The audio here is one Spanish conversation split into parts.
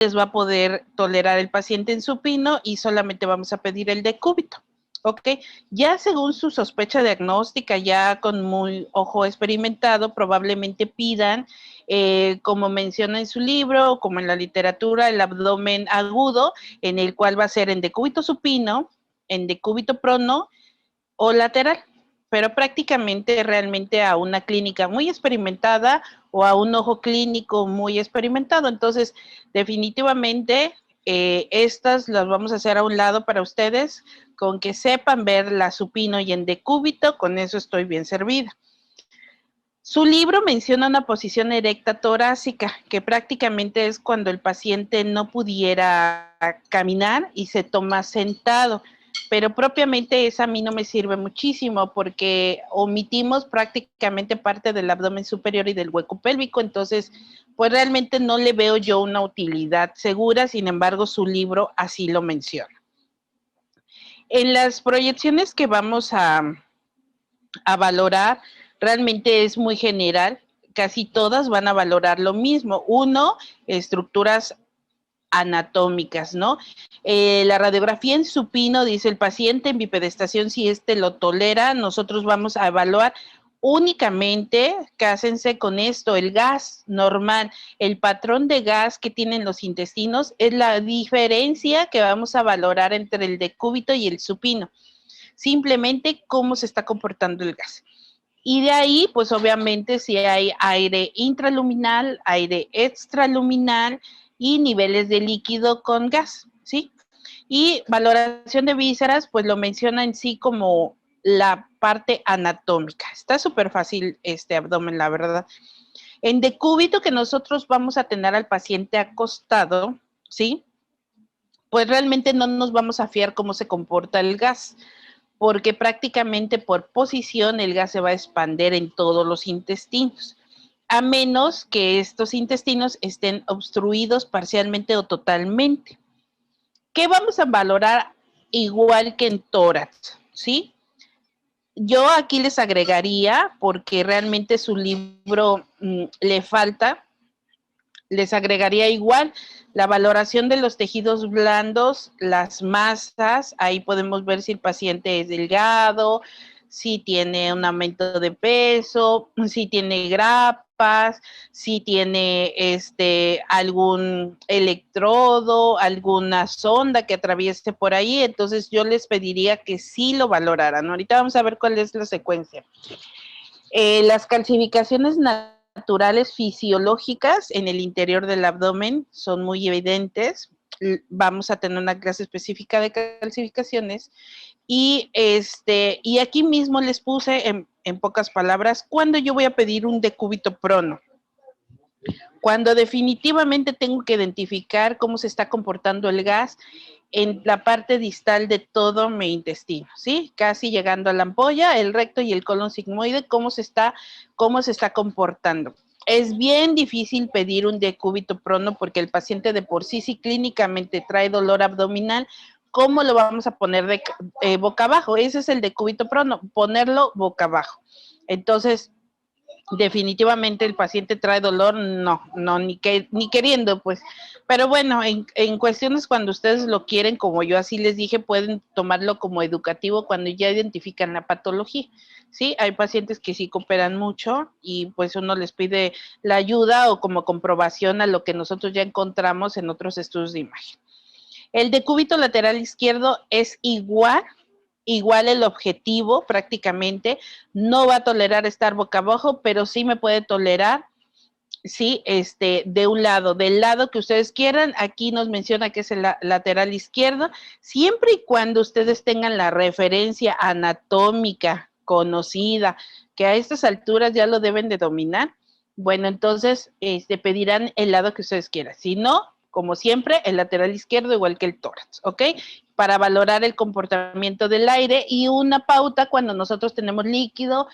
va a poder tolerar el paciente en supino y solamente vamos a pedir el decúbito. ¿Ok? Ya según su sospecha diagnóstica, ya con muy ojo experimentado, probablemente pidan, como menciona en su libro, como en la literatura, el abdomen agudo, en el cual va a ser en decúbito supino, en decúbito prono o lateral, pero prácticamente realmente a una clínica muy experimentada o a un ojo clínico muy experimentado. Entonces, definitivamente, estas las vamos a hacer a un lado para ustedes, con que sepan ver la supino y en decúbito, con eso estoy bien servida. Su libro menciona una posición erecta torácica, que prácticamente es cuando el paciente no pudiera caminar y se toma sentado, pero propiamente esa a mí no me sirve muchísimo porque omitimos prácticamente parte del abdomen superior y del hueco pélvico, entonces pues realmente no le veo yo una utilidad segura, sin embargo su libro así lo menciona. En las proyecciones que vamos a valorar, realmente es muy general, casi todas van a valorar lo mismo. Uno, estructuras anatómicas, ¿no? La radiografía en supino, dice el paciente en bipedestación, si este lo tolera, nosotros vamos a evaluar únicamente, cásense con esto, el gas normal, el patrón de gas que tienen los intestinos es la diferencia que vamos a valorar entre el decúbito y el supino. Simplemente cómo se está comportando el gas. Y de ahí, pues obviamente, si hay aire intraluminal, aire extraluminal y niveles de líquido con gas, ¿sí? Y valoración de vísceras, pues lo menciona en sí como la parte anatómica. Está súper fácil este abdomen, la verdad. En decúbito que nosotros vamos a tener al paciente acostado, ¿sí? Pues realmente no nos vamos a fiar cómo se comporta el gas, porque prácticamente por posición el gas se va a expandir en todos los intestinos, a menos que estos intestinos estén obstruidos parcialmente o totalmente. ¿Qué vamos a valorar igual que en tórax? ¿Sí? Yo aquí les agregaría, porque realmente su libro le falta, les agregaría igual la valoración de los tejidos blandos, las masas, ahí podemos ver si el paciente es delgado, si tiene un aumento de peso, si tiene grapas, si tiene algún electrodo, alguna sonda que atraviese por ahí, entonces yo les pediría que sí lo valoraran. Ahorita vamos a ver cuál es la secuencia. Las calcificaciones naturales fisiológicas en el interior del abdomen son muy evidentes. Vamos a tener una clase específica de calcificaciones y aquí mismo les puse en pocas palabras cuándo yo voy a pedir un decúbito prono. Cuando definitivamente tengo que identificar cómo se está comportando el gas en la parte distal de todo mi intestino, ¿sí? Casi llegando a la ampolla, el recto y el colon sigmoide, cómo se está comportando. Es bien difícil pedir un decúbito prono porque el paciente de por sí, si clínicamente trae dolor abdominal, ¿cómo lo vamos a poner de boca abajo? Ese es el decúbito prono, ponerlo boca abajo. Entonces, definitivamente el paciente trae dolor, no, ni queriendo, pues. Pero bueno, en cuestiones cuando ustedes lo quieren, como yo así les dije, pueden tomarlo como educativo cuando ya identifican la patología, ¿sí? Hay pacientes que sí cooperan mucho y pues uno les pide la ayuda o como comprobación a lo que nosotros ya encontramos en otros estudios de imagen. El decúbito lateral izquierdo es igual el objetivo prácticamente, no va a tolerar estar boca abajo, pero sí me puede tolerar, sí, de un lado, del lado que ustedes quieran, aquí nos menciona que es el lateral izquierdo, siempre y cuando ustedes tengan la referencia anatómica conocida, que a estas alturas ya lo deben de dominar, bueno, entonces pedirán el lado que ustedes quieran, si no, como siempre, el lateral izquierdo igual que el tórax, ¿ok? Para valorar el comportamiento del aire y una pauta cuando nosotros tenemos líquido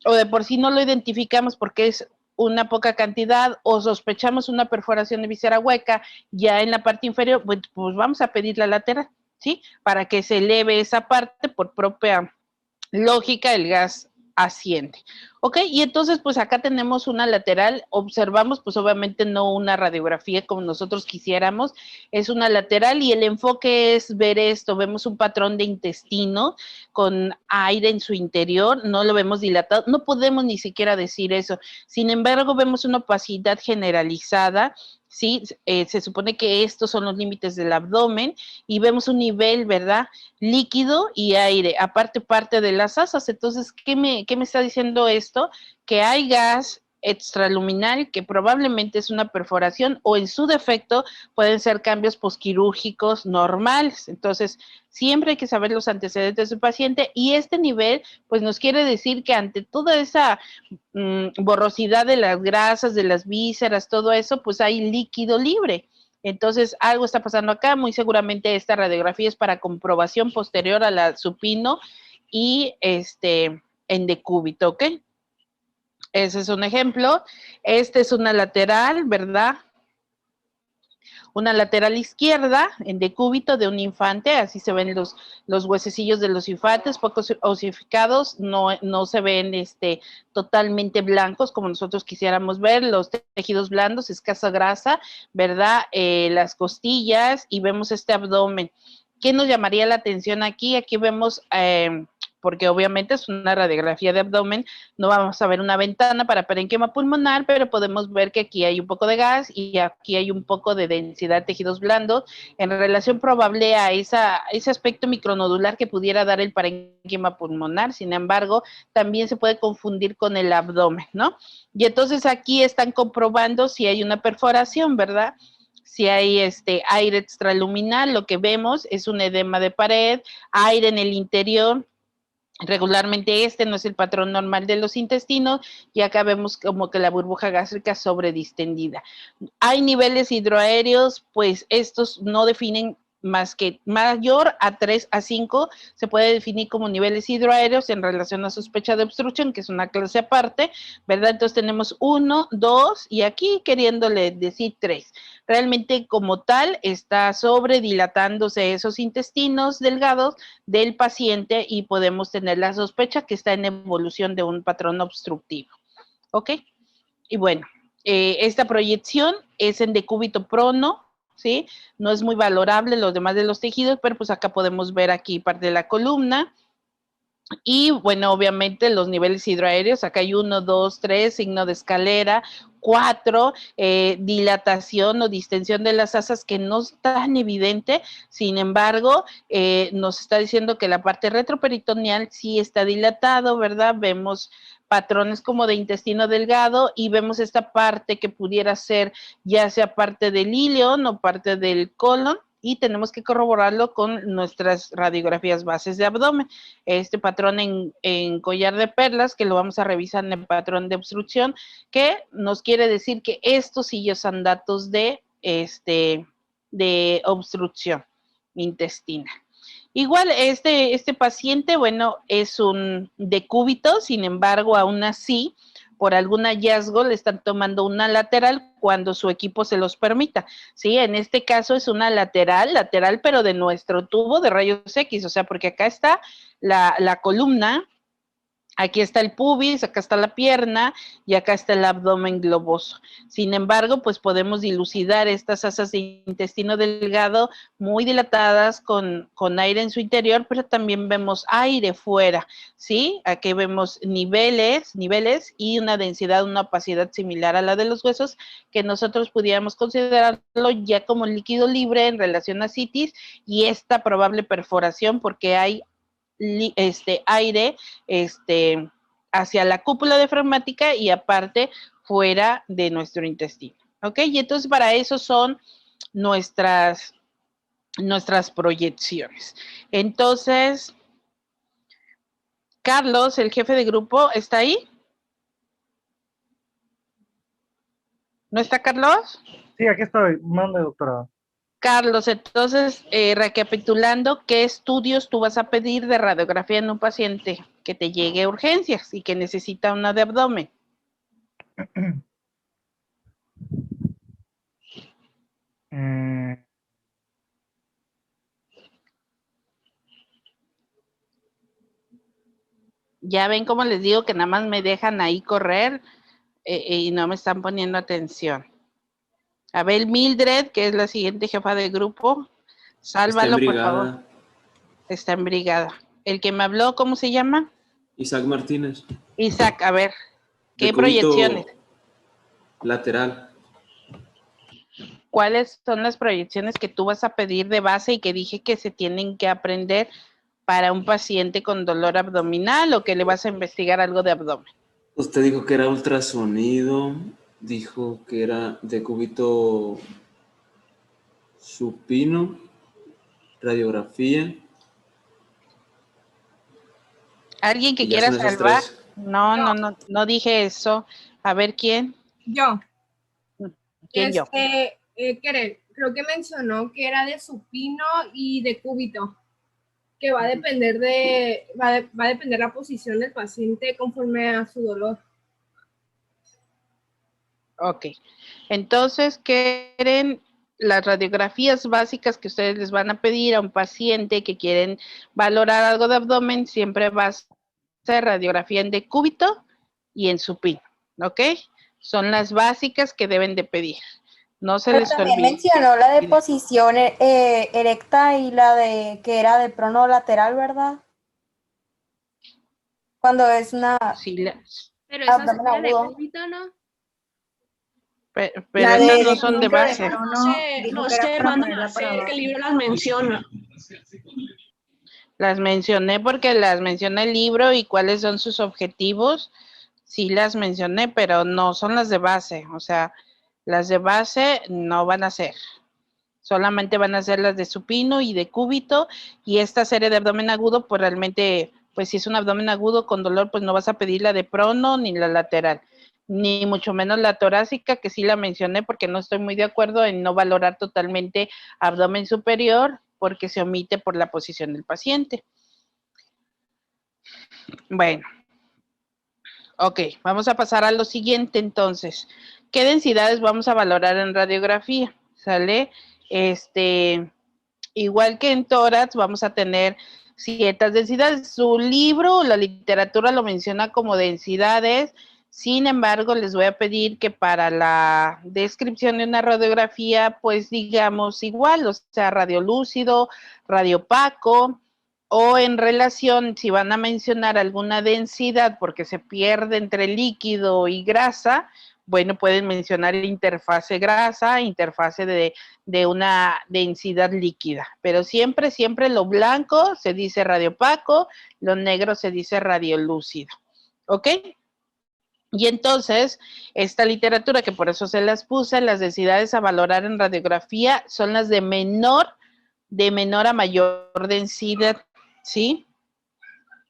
o de por sí no lo identificamos porque es una poca cantidad o sospechamos una perforación de visera hueca ya en la parte inferior, pues vamos a pedir la lateral, ¿sí? Para que se eleve esa parte por propia lógica, el gas asciende. ¿Ok? Y entonces, pues acá tenemos una lateral, observamos, pues obviamente no una radiografía como nosotros quisiéramos, es una lateral y el enfoque es ver esto, vemos un patrón de intestino con aire en su interior, no lo vemos dilatado, no podemos ni siquiera decir eso. Sin embargo, vemos una opacidad generalizada, ¿sí? Se supone que estos son los límites del abdomen y vemos un nivel, ¿verdad? Líquido y aire, aparte parte de las asas. Entonces, ¿qué me está diciendo esto? Que hay gas extraluminal que probablemente es una perforación o en su defecto pueden ser cambios posquirúrgicos normales. Entonces, siempre hay que saber los antecedentes del paciente y este nivel, pues nos quiere decir que ante toda esa borrosidad de las grasas, de las vísceras, todo eso, pues hay líquido libre. Entonces, algo está pasando acá, muy seguramente esta radiografía es para comprobación posterior a la supino y en decúbito, ¿ok? Ese es un ejemplo. Este es una lateral, ¿verdad? Una lateral izquierda en decúbito de un infante, así se ven los huesecillos de los infantes, poco osificados, no se ven totalmente blancos como nosotros quisiéramos ver, los tejidos blandos, escasa grasa, ¿verdad? Las costillas y vemos este abdomen. ¿Qué nos llamaría la atención aquí? Aquí vemos, porque obviamente es una radiografía de abdomen, no vamos a ver una ventana para parenquima pulmonar, pero podemos ver que aquí hay un poco de gas y aquí hay un poco de densidad de tejidos blandos en relación probable a ese aspecto micronodular que pudiera dar el parenquima pulmonar. Sin embargo, también se puede confundir con el abdomen, ¿no? Y entonces aquí están comprobando si hay una perforación, ¿verdad? Si hay aire extraluminal, lo que vemos es un edema de pared, aire en el interior. Regularmente no es el patrón normal de los intestinos y acá vemos como que la burbuja gástrica sobredistendida. Hay niveles hidroaéreos, pues estos no definen más que mayor a 3 a 5, se puede definir como niveles hidroaéreos en relación a sospecha de obstrucción, que es una clase aparte, ¿verdad? Entonces tenemos 1, 2 y aquí queriéndole decir 3. Realmente como tal está sobredilatándose esos intestinos delgados del paciente y podemos tener la sospecha que está en evolución de un patrón obstructivo. ¿Ok? Y bueno, esta proyección es en decúbito prono, ¿sí? No es muy valorable los demás de los tejidos, pero pues acá podemos ver aquí parte de la columna. Y bueno, obviamente los niveles hidroaéreos, acá hay 1, 2, 3, signo de escalera, 4, dilatación o distensión de las asas que no es tan evidente, sin embargo, nos está diciendo que la parte retroperitoneal sí está dilatado, ¿verdad? Vemos patrones como de intestino delgado y vemos esta parte que pudiera ser ya sea parte del ilion o parte del colon y tenemos que corroborarlo con nuestras radiografías bases de abdomen. Este patrón en collar de perlas, que lo vamos a revisar en el patrón de obstrucción, que nos quiere decir que estos sí ya son datos de obstrucción intestinal. Igual este paciente, bueno, es un decúbito, sin embargo, aún así, por algún hallazgo le están tomando una lateral cuando su equipo se los permita, ¿sí? En este caso es una lateral, pero de nuestro tubo de rayos X, o sea, porque acá está la columna, aquí está el pubis, acá está la pierna y acá está el abdomen globoso. Sin embargo, pues podemos dilucidar estas asas de intestino delgado muy dilatadas con aire en su interior, pero también vemos aire fuera, ¿sí? Aquí vemos niveles y una densidad, una opacidad similar a la de los huesos que nosotros pudiéramos considerarlo ya como líquido libre en relación a citis y esta probable perforación porque hay aire hacia la cúpula diafragmática y aparte fuera de nuestro intestino. ¿Ok? Y entonces para eso son nuestras proyecciones. Entonces, Carlos, el jefe de grupo, ¿está ahí? ¿No está Carlos? Sí, aquí estoy. Mande, doctora. Carlos, entonces, recapitulando, ¿qué estudios tú vas a pedir de radiografía en un paciente que te llegue a urgencias y que necesita una de abdomen? Eh, Ya ven cómo les digo que nada más me dejan ahí correr y no me están poniendo atención. A ver, Mildred, que es la siguiente jefa de grupo, sálvalo, por favor. Está en brigada. El que me habló, ¿cómo se llama? Isaac Martínez. Isaac, a ver, ¿qué De cúbito proyecciones? lateral. ¿Cuáles son las proyecciones que tú vas a pedir de base y que dije que se tienen que aprender para un paciente con dolor abdominal o que le vas a investigar algo de abdomen? Usted dijo que era ultrasonido, dijo que era de cúbito supino, radiografía. ¿Alguien que Y ya quiera son esos salvar? tres. No dije eso. A ver, ¿quién? Yo. ¿Quién yo? Creo que mencionó que era de supino y de cúbito, que va a depender va a depender la posición del paciente conforme a su dolor. Ok. Entonces, quieren las radiografías básicas que ustedes les van a pedir a un paciente que quieren valorar algo de abdomen, siempre va a ser radiografía en decúbito y en supino, ¿ok? Son las básicas que deben de pedir. No se Pero les también olvide. mencionó la de posición erecta y la de que era de prono lateral, ¿verdad? Cuando es una Sí, Pero esa abdomen sería de agudo. cúbito, ¿no? pero La esas de no son de cúbito de base. prono dijo No que era sé, para manda ponerla a para hacer, que abajo. el libro las menciona. Las mencioné porque las mencioné el libro y cuáles son sus objetivos. Sí las mencioné, pero no son las de base. O sea, las de base no van a ser. Solamente van a ser las de supino y de cúbito. Y esta serie de abdomen agudo, pues realmente, pues si es un abdomen agudo con dolor, pues no vas a pedir la de prono ni la lateral. Ni mucho menos la torácica, que sí la mencioné porque no estoy muy de acuerdo en no valorar totalmente abdomen superior porque se omite por la posición del paciente. Bueno, ok, vamos a pasar a lo siguiente entonces. ¿Qué densidades vamos a valorar en radiografía? ¿Sale? Igual que en tórax, vamos a tener ciertas densidades. Su libro, la literatura lo menciona como densidades. Sin embargo, les voy a pedir que para la descripción de una radiografía, pues digamos igual, o sea, radiolúcido, radiopaco, o en relación, si van a mencionar alguna densidad porque se pierde entre líquido y grasa, bueno, pueden mencionar interfase grasa, interfase de una densidad líquida, pero siempre lo blanco se dice radiopaco, lo negro se dice radiolúcido, ¿ok? Y entonces, esta literatura, que por eso se las puse, las densidades a valorar en radiografía son las de menor a mayor densidad, ¿sí?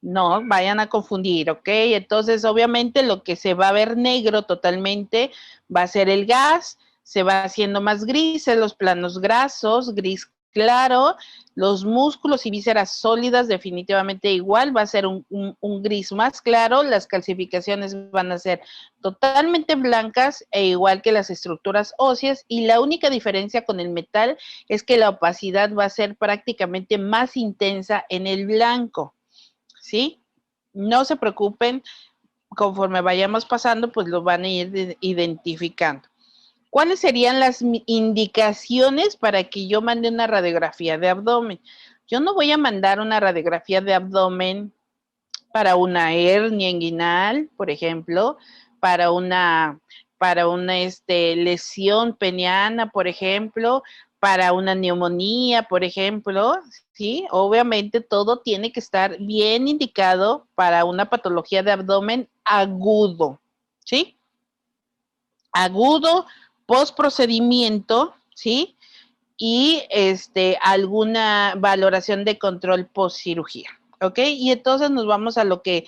No vayan a confundir, ¿ok? Entonces, obviamente, lo que se va a ver negro totalmente va a ser el gas, se va haciendo más grises los planos grasos, gris claro, los músculos y vísceras sólidas definitivamente igual, va a ser un gris más claro, las calcificaciones van a ser totalmente blancas e igual que las estructuras óseas, y la única diferencia con el metal es que la opacidad va a ser prácticamente más intensa en el blanco. ¿Sí? No se preocupen, conforme vayamos pasando, pues lo van a ir identificando. ¿Cuáles serían las indicaciones para que yo mande una radiografía de abdomen? Yo no voy a mandar una radiografía de abdomen para una hernia inguinal, por ejemplo, para una lesión peniana, por ejemplo, para una neumonía, por ejemplo, ¿sí? Obviamente todo tiene que estar bien indicado para una patología de abdomen agudo, ¿sí? Agudo, post procedimiento, ¿sí? Y alguna valoración de control post cirugía, ¿ok? Y entonces nos vamos a lo que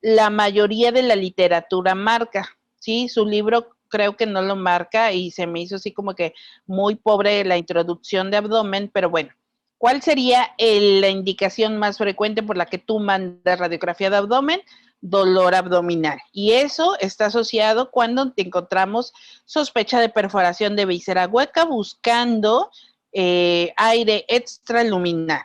la mayoría de la literatura marca, ¿sí? Su libro creo que no lo marca y se me hizo así como que muy pobre la introducción de abdomen, pero bueno, ¿cuál sería la indicación más frecuente por la que tú mandas radiografía de abdomen? Dolor abdominal. Y eso está asociado cuando te encontramos sospecha de perforación de víscera hueca buscando aire extraluminal.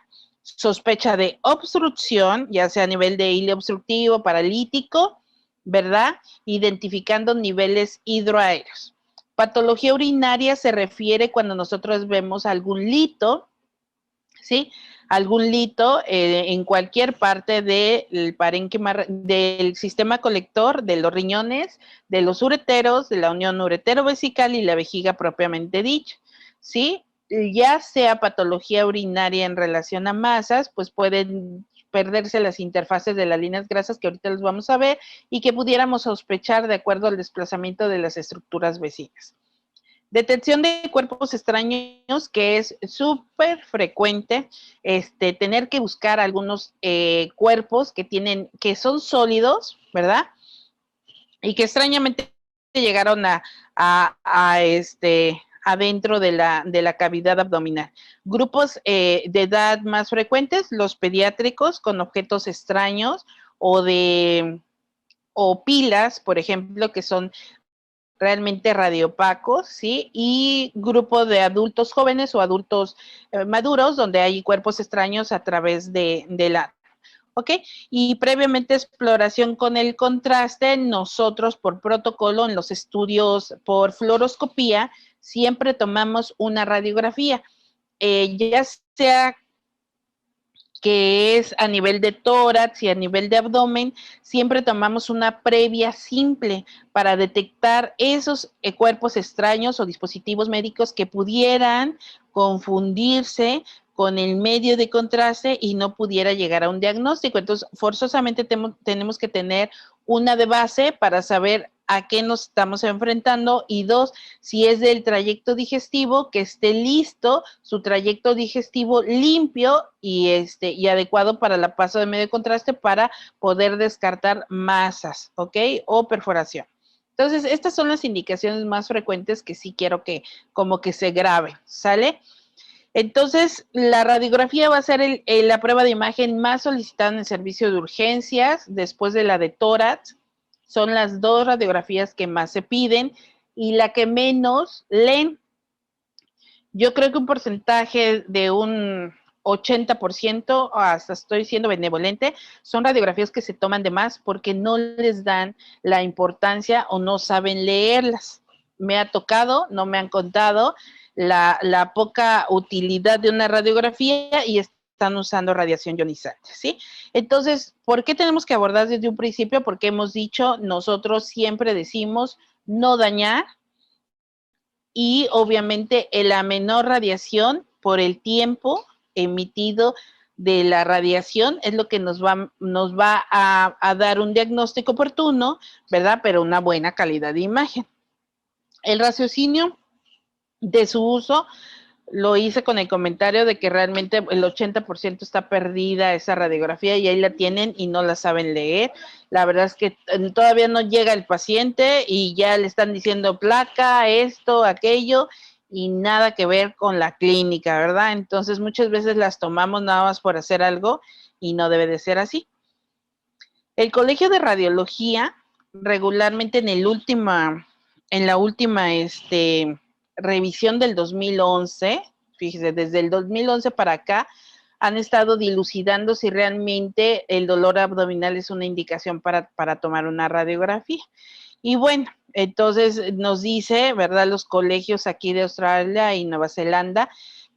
sospecha de obstrucción, ya sea a nivel de hilo obstructivo, paralítico, ¿verdad? Identificando niveles hidroaéreos. Patología urinaria se refiere cuando nosotros vemos algún lito, ¿sí? Algún lito en cualquier parte del parénquima, del sistema colector, de los riñones, de los ureteros, de la unión uretero-vesical y la vejiga propiamente dicha, ¿sí? Ya sea patología urinaria en relación a masas, pues pueden perderse las interfaces de las líneas grasas que ahorita los vamos a ver y que pudiéramos sospechar de acuerdo al desplazamiento de las estructuras vecinas. Detección de cuerpos extraños, que es súper frecuente tener que buscar algunos cuerpos que son sólidos, ¿verdad? Y que extrañamente llegaron adentro de la cavidad abdominal. Grupos de edad más frecuentes, los pediátricos con objetos extraños o pilas, por ejemplo, que son realmente radiopacos, ¿sí? Y grupo de adultos jóvenes o adultos maduros, donde hay cuerpos extraños a través de la... ¿Ok? Y previamente exploración con el contraste, nosotros por protocolo en los estudios por fluoroscopía, siempre tomamos una radiografía, ya sea que es a nivel de tórax y a nivel de abdomen, siempre tomamos una previa simple para detectar esos cuerpos extraños o dispositivos médicos que pudieran confundirse con el medio de contraste y no pudiera llegar a un diagnóstico. Entonces, forzosamente tenemos que tener una de base para saber a qué nos estamos enfrentando, y dos, si es del trayecto digestivo, que esté listo su trayecto digestivo limpio y adecuado para el paso de medio de contraste para poder descartar masas, ¿ok? O perforación. Entonces, estas son las indicaciones más frecuentes que sí quiero que como que se graben, ¿sale? Entonces, la radiografía va a ser la prueba de imagen más solicitada en el servicio de urgencias, después de la de tórax. Son las dos radiografías que más se piden y la que menos leen. Yo creo que un porcentaje de un 80%, hasta estoy siendo benevolente, son radiografías que se toman de más porque no les dan la importancia o no saben leerlas. Me ha tocado, no me han contado la poca utilidad de una radiografía y están usando radiación ionizante, ¿sí? Entonces, ¿por qué tenemos que abordar desde un principio? Porque hemos dicho, nosotros siempre decimos no dañar, y obviamente la menor radiación por el tiempo emitido de la radiación es lo que nos va a dar un diagnóstico oportuno, ¿verdad? Pero una buena calidad de imagen. El raciocinio de su uso lo hice con el comentario de que realmente el 80% está perdida esa radiografía y ahí la tienen y no la saben leer. La verdad es que todavía no llega el paciente y ya le están diciendo placa, esto, aquello, y nada que ver con la clínica, ¿verdad? Entonces muchas veces las tomamos nada más por hacer algo y no debe de ser así. El Colegio de Radiología regularmente en la última revisión del 2011, fíjese, desde el 2011 para acá, han estado dilucidando si realmente el dolor abdominal es una indicación para tomar una radiografía. Y bueno, entonces nos dice, ¿verdad?, los colegios aquí de Australia y Nueva Zelanda,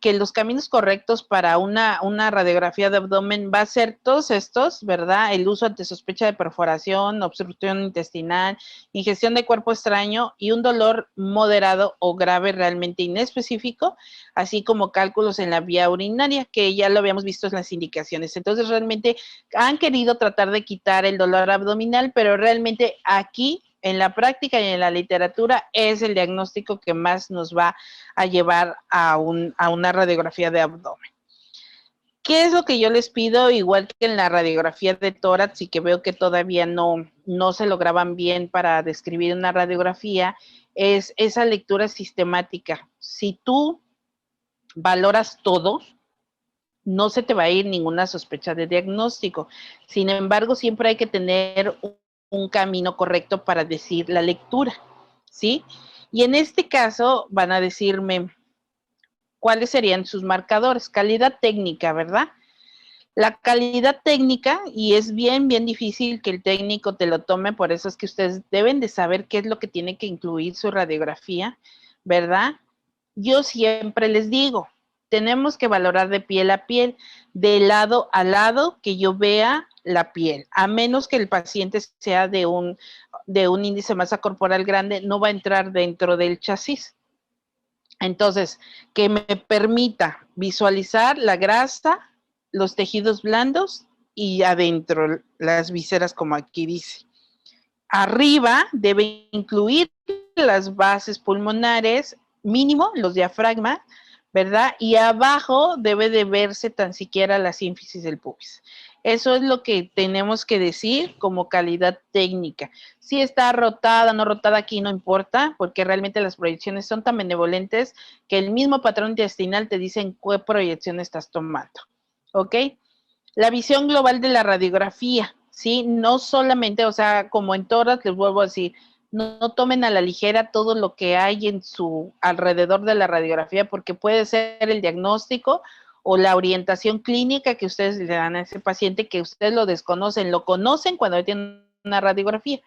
que los caminos correctos para una radiografía de abdomen va a ser todos estos, ¿verdad? El uso ante sospecha de perforación, obstrucción intestinal, ingestión de cuerpo extraño y un dolor moderado o grave realmente inespecífico, así como cálculos en la vía urinaria, que ya lo habíamos visto en las indicaciones. Entonces, realmente han querido tratar de quitar el dolor abdominal, pero realmente aquí en la práctica y en la literatura es el diagnóstico que más nos va a llevar a una radiografía de abdomen. ¿Qué es lo que yo les pido? Igual que en la radiografía de tórax y que veo que todavía no se lograban bien para describir una radiografía, es esa lectura sistemática. Si tú valoras todo, no se te va a ir ninguna sospecha de diagnóstico. Sin embargo, siempre hay que tener un camino correcto para decir la lectura, ¿sí? Y en este caso van a decirme cuáles serían sus marcadores. Calidad técnica, ¿verdad? La calidad técnica, y es bien difícil que el técnico te lo tome, por eso es que ustedes deben de saber qué es lo que tiene que incluir su radiografía, ¿verdad? Yo siempre les digo, tenemos que valorar de piel a piel, de lado a lado, que yo vea la piel, a menos que el paciente sea de un índice de masa corporal grande, no va a entrar dentro del chasis. Entonces, que me permita visualizar la grasa, los tejidos blandos y adentro las vísceras, como aquí dice. Arriba debe incluir las bases pulmonares, mínimo los diafragmas, ¿verdad? Y abajo debe de verse tan siquiera la sínfisis del pubis. Eso es lo que tenemos que decir como calidad técnica. Si está rotada, no rotada, aquí no importa, porque realmente las proyecciones son tan benevolentes que el mismo patrón intestinal te dicen qué proyección estás tomando, ¿ok? La visión global de la radiografía, ¿sí? No solamente, o sea, como en todas, les vuelvo a decir, no tomen a la ligera todo lo que hay en su alrededor de la radiografía, porque puede ser el diagnóstico o la orientación clínica que ustedes le dan a ese paciente, que ustedes lo desconocen, lo conocen cuando tienen una radiografía.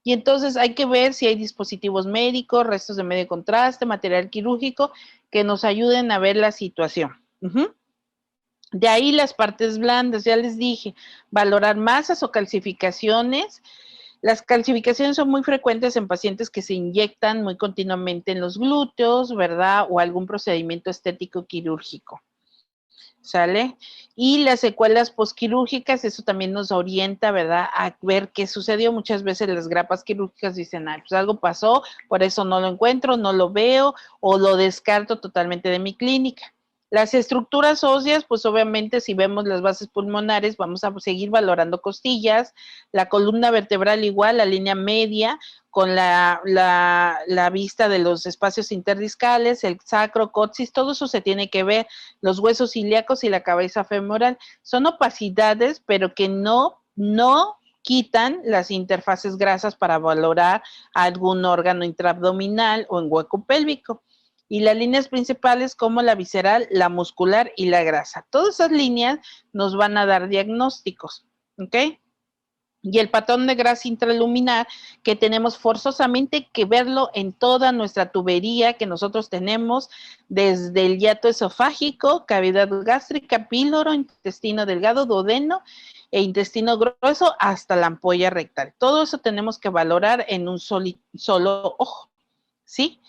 Y entonces hay que ver si hay dispositivos médicos, restos de medio contraste, material quirúrgico, que nos ayuden a ver la situación. De ahí las partes blandas, ya les dije, valorar masas o calcificaciones. Las calcificaciones son muy frecuentes en pacientes que se inyectan muy continuamente en los glúteos, ¿verdad? O algún procedimiento estético quirúrgico. ¿Sale? Y las secuelas posquirúrgicas, eso también nos orienta, ¿verdad? A ver qué sucedió. Muchas veces las grapas quirúrgicas dicen, ay, pues algo pasó, por eso no lo encuentro, no lo veo, o lo descarto totalmente de mi clínica. Las estructuras óseas, pues obviamente si vemos las bases pulmonares, vamos a seguir valorando costillas, la columna vertebral igual, la línea media, con la vista de los espacios interdiscales, el sacro, coxis, todo eso se tiene que ver, los huesos ilíacos y la cabeza femoral. Son opacidades, pero que no quitan las interfaces grasas para valorar algún órgano intraabdominal o en hueco pélvico. Y las líneas principales como la visceral, la muscular y la grasa. Todas esas líneas nos van a dar diagnósticos, ¿ok? Y el patrón de grasa intraluminar, que tenemos forzosamente que verlo en toda nuestra tubería que nosotros tenemos, desde el hiato esofágico, cavidad gástrica, píloro, intestino delgado, duodeno e intestino grueso, hasta la ampolla rectal. Todo eso tenemos que valorar en un solo ojo, ¿sí?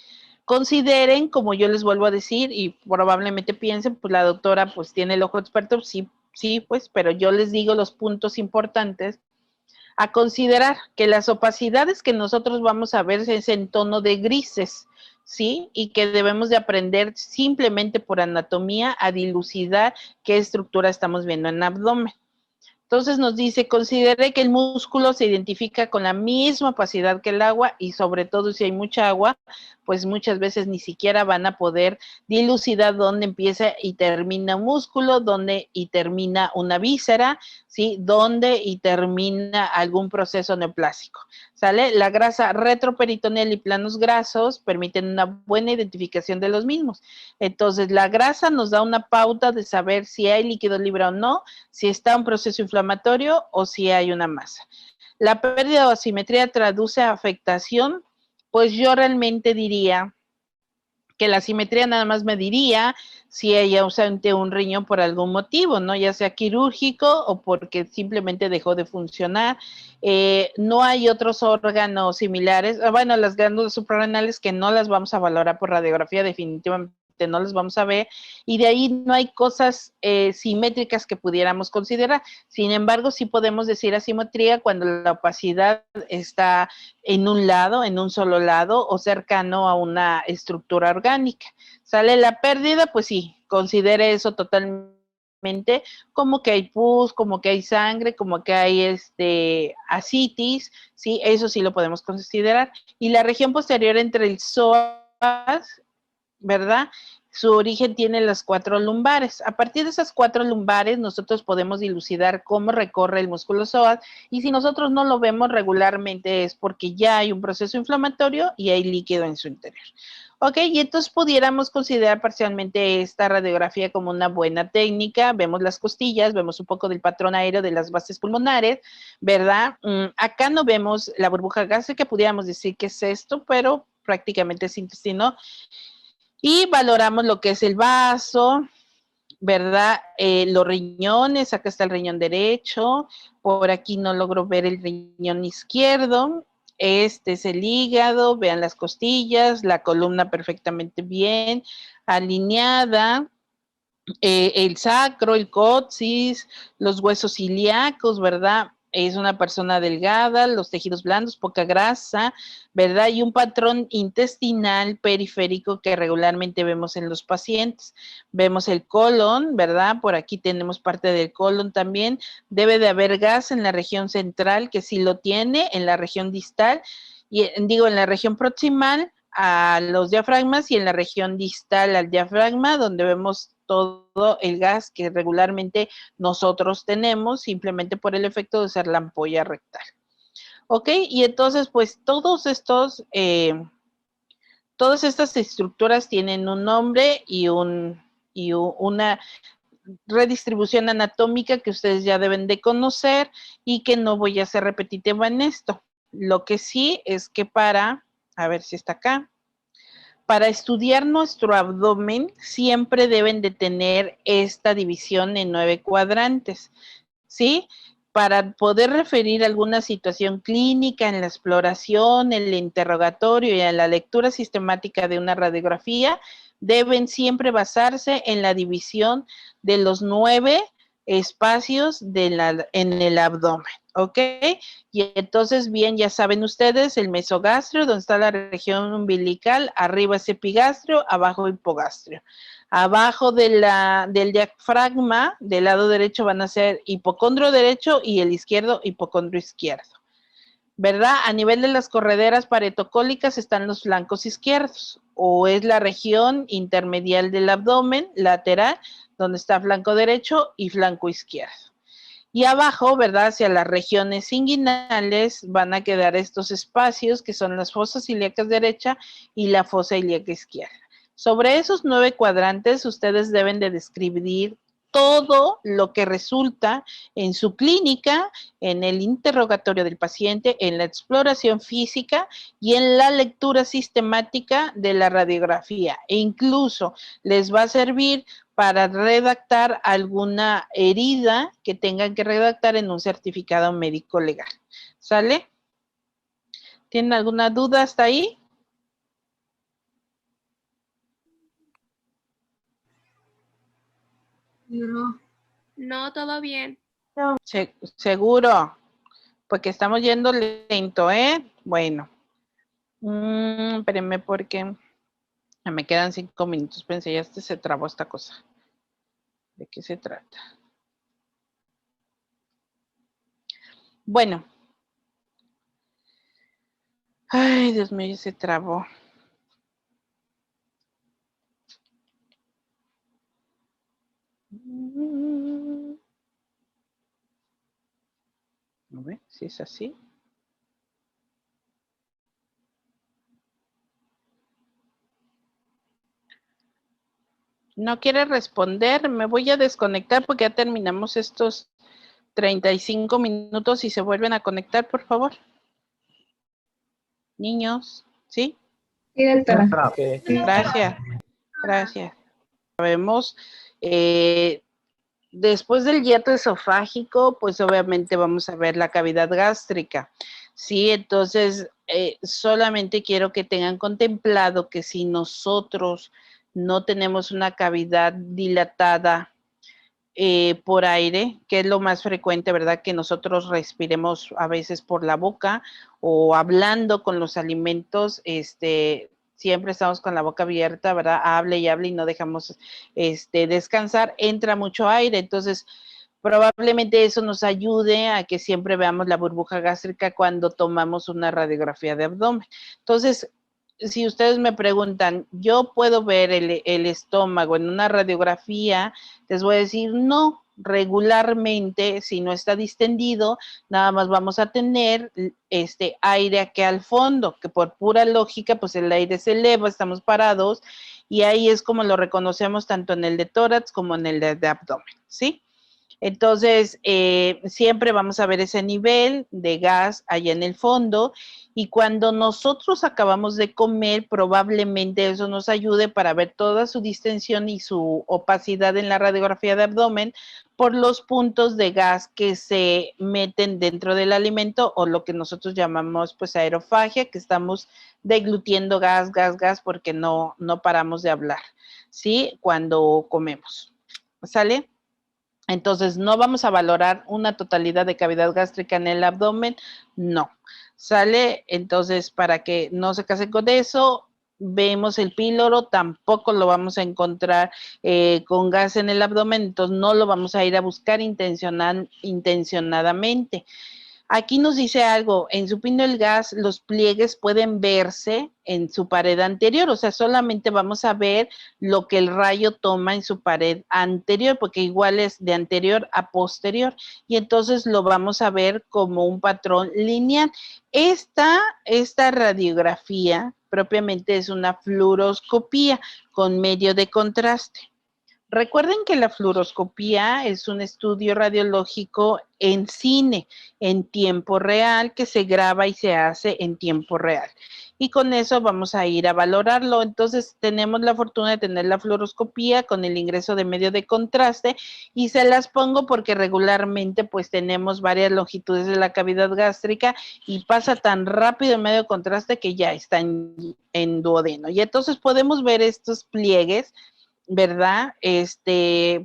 Consideren, como yo les vuelvo a decir, y probablemente piensen, pues la doctora pues tiene el ojo experto, sí, pues, pero yo les digo los puntos importantes a considerar, que las opacidades que nosotros vamos a ver es en tono de grises, ¿sí? Y que debemos de aprender simplemente por anatomía a dilucidar qué estructura estamos viendo en el abdomen. Entonces nos dice, considere que el músculo se identifica con la misma opacidad que el agua y sobre todo si hay mucha agua, pues muchas veces ni siquiera van a poder dilucidar dónde empieza y termina un músculo, dónde y termina una víscera, ¿sí? Dónde y termina algún proceso neoplásico, ¿sale? La grasa retroperitoneal y planos grasos permiten una buena identificación de los mismos. Entonces, la grasa nos da una pauta de saber si hay líquido libre o no, si está un proceso inflamatorio o si hay una masa. La pérdida o asimetría traduce a afectación, pues yo realmente diría que la asimetría nada más me diría si hay ausente un riñón por algún motivo, ¿no? Ya sea quirúrgico o porque simplemente dejó de funcionar. No hay otros órganos similares. Bueno, las glándulas suprarrenales que no las vamos a valorar por radiografía, definitivamente no las vamos a ver, y de ahí no hay cosas simétricas que pudiéramos considerar. Sin embargo, sí podemos decir asimetría cuando la opacidad está en un lado, en un solo lado, o cercano a una estructura orgánica. ¿Sale la pérdida? Pues sí, considere eso totalmente como que hay pus, como que hay sangre, como que hay ascitis, ¿sí? Eso sí lo podemos considerar. Y la región posterior entre el psoas, ¿verdad? Su origen tiene las 4 lumbares. A partir de esas 4 lumbares, nosotros podemos dilucidar cómo recorre el músculo psoas, y si nosotros no lo vemos regularmente es porque ya hay un proceso inflamatorio y hay líquido en su interior. Ok, y entonces pudiéramos considerar parcialmente esta radiografía como una buena técnica. Vemos las costillas, vemos un poco del patrón aéreo de las bases pulmonares, ¿verdad? Acá no vemos la burbuja gástrica, pudiéramos decir que es esto, pero prácticamente es intestino. Y valoramos lo que es el vaso, ¿verdad? Los riñones, acá está el riñón derecho, por aquí no logro ver el riñón izquierdo. Este es el hígado, vean las costillas, la columna perfectamente bien alineada, el sacro, el coxis, los huesos ilíacos, ¿verdad? Es una persona delgada, los tejidos blandos, poca grasa, ¿verdad? Y un patrón intestinal periférico que regularmente vemos en los pacientes. Vemos el colon, ¿verdad? Por aquí tenemos parte del colon también. Debe de haber gas en la región central, que sí lo tiene, en la región distal, y digo, en la región proximal a los diafragmas y en la región distal al diafragma, donde vemos todo el gas que regularmente nosotros tenemos, simplemente por el efecto de ser la ampolla rectal. ¿Ok? Y entonces, pues todas estas estructuras tienen un nombre y una redistribución anatómica que ustedes ya deben de conocer y que no voy a ser repetitiva en esto. Lo que sí es que a ver si está acá, para estudiar nuestro abdomen siempre deben de tener esta división en 9 cuadrantes, ¿sí? Para poder referir alguna situación clínica en la exploración, el interrogatorio y en la lectura sistemática de una radiografía, deben siempre basarse en la división de los 9 espacios en el abdomen, ¿ok? Y entonces, bien, ya saben ustedes, el mesogastrio, donde está la región umbilical, arriba es epigastrio, abajo hipogastrio. Abajo del diafragma, del lado derecho van a ser hipocondrio derecho y el izquierdo hipocondrio izquierdo, ¿verdad? A nivel de las correderas paretocólicas están los flancos izquierdos, o es la región intermedial del abdomen, lateral, donde está flanco derecho y flanco izquierdo. Y abajo, ¿verdad? Hacia las regiones inguinales van a quedar estos espacios que son las fosas ilíacas derecha y la fosa ilíaca izquierda. Sobre esos 9 cuadrantes, ustedes deben de describir todo lo que resulta en su clínica, en el interrogatorio del paciente, en la exploración física y en la lectura sistemática de la radiografía. E incluso les va a servir para redactar alguna herida que tengan que redactar en un certificado médico legal. ¿Sale? ¿Tienen alguna duda hasta ahí? No. No, todo bien. Seguro, porque estamos yendo lento, ¿eh? Bueno. Espérenme porque me quedan 5 minutos. Pensé, ya se trabó esta cosa. ¿De qué se trata? Bueno. Ay, Dios mío, ya se trabó. A ver si es así. No quiere responder, me voy a desconectar porque ya terminamos estos 35 minutos y se vuelven a conectar, por favor. Niños, ¿sí? Sí, doctora. Gracias, gracias. Sabemos, después del hiato esofágico, pues obviamente vamos a ver la cavidad gástrica, ¿sí? Entonces, solamente quiero que tengan contemplado que si nosotros no tenemos una cavidad dilatada por aire, que es lo más frecuente, ¿verdad? Que nosotros respiremos a veces por la boca o hablando con los alimentos, siempre estamos con la boca abierta, ¿verdad? Hable y hable y no dejamos descansar, entra mucho aire, entonces probablemente eso nos ayude a que siempre veamos la burbuja gástrica cuando tomamos una radiografía de abdomen. Entonces, si ustedes me preguntan, ¿yo puedo ver el estómago en una radiografía? Les voy a decir, no, regularmente, si no está distendido, nada más vamos a tener aire aquí al fondo, que por pura lógica, pues el aire se eleva, estamos parados, y ahí es como lo reconocemos tanto en el de tórax como en el de abdomen, ¿sí? Entonces, siempre vamos a ver ese nivel de gas allá en el fondo, y cuando nosotros acabamos de comer, probablemente eso nos ayude para ver toda su distensión y su opacidad en la radiografía de abdomen por los puntos de gas que se meten dentro del alimento, o lo que nosotros llamamos pues aerofagia, que estamos deglutiendo gas, gas, gas, porque no paramos de hablar, ¿sí? Cuando comemos, ¿sale? Entonces, no vamos a valorar una totalidad de cavidad gástrica en el abdomen, no. ¿Sale? Entonces, para que no se casen con eso, vemos el píloro, tampoco lo vamos a encontrar con gas en el abdomen, entonces no lo vamos a ir a buscar intencionadamente. Aquí nos dice algo, en supino el gas, los pliegues pueden verse en su pared anterior, o sea, solamente vamos a ver lo que el rayo toma en su pared anterior, porque igual es de anterior a posterior, y entonces lo vamos a ver como un patrón lineal. Esta radiografía propiamente es una fluoroscopía con medio de contraste. Recuerden que la fluoroscopía es un estudio radiológico en cine, en tiempo real, que se graba y se hace en tiempo real. Y con eso vamos a ir a valorarlo. Entonces, tenemos la fortuna de tener la fluoroscopía con el ingreso de medio de contraste, y se las pongo porque regularmente pues tenemos varias longitudes de la cavidad gástrica y pasa tan rápido el medio de contraste que ya está en duodeno. Y entonces podemos ver estos pliegues, ¿verdad?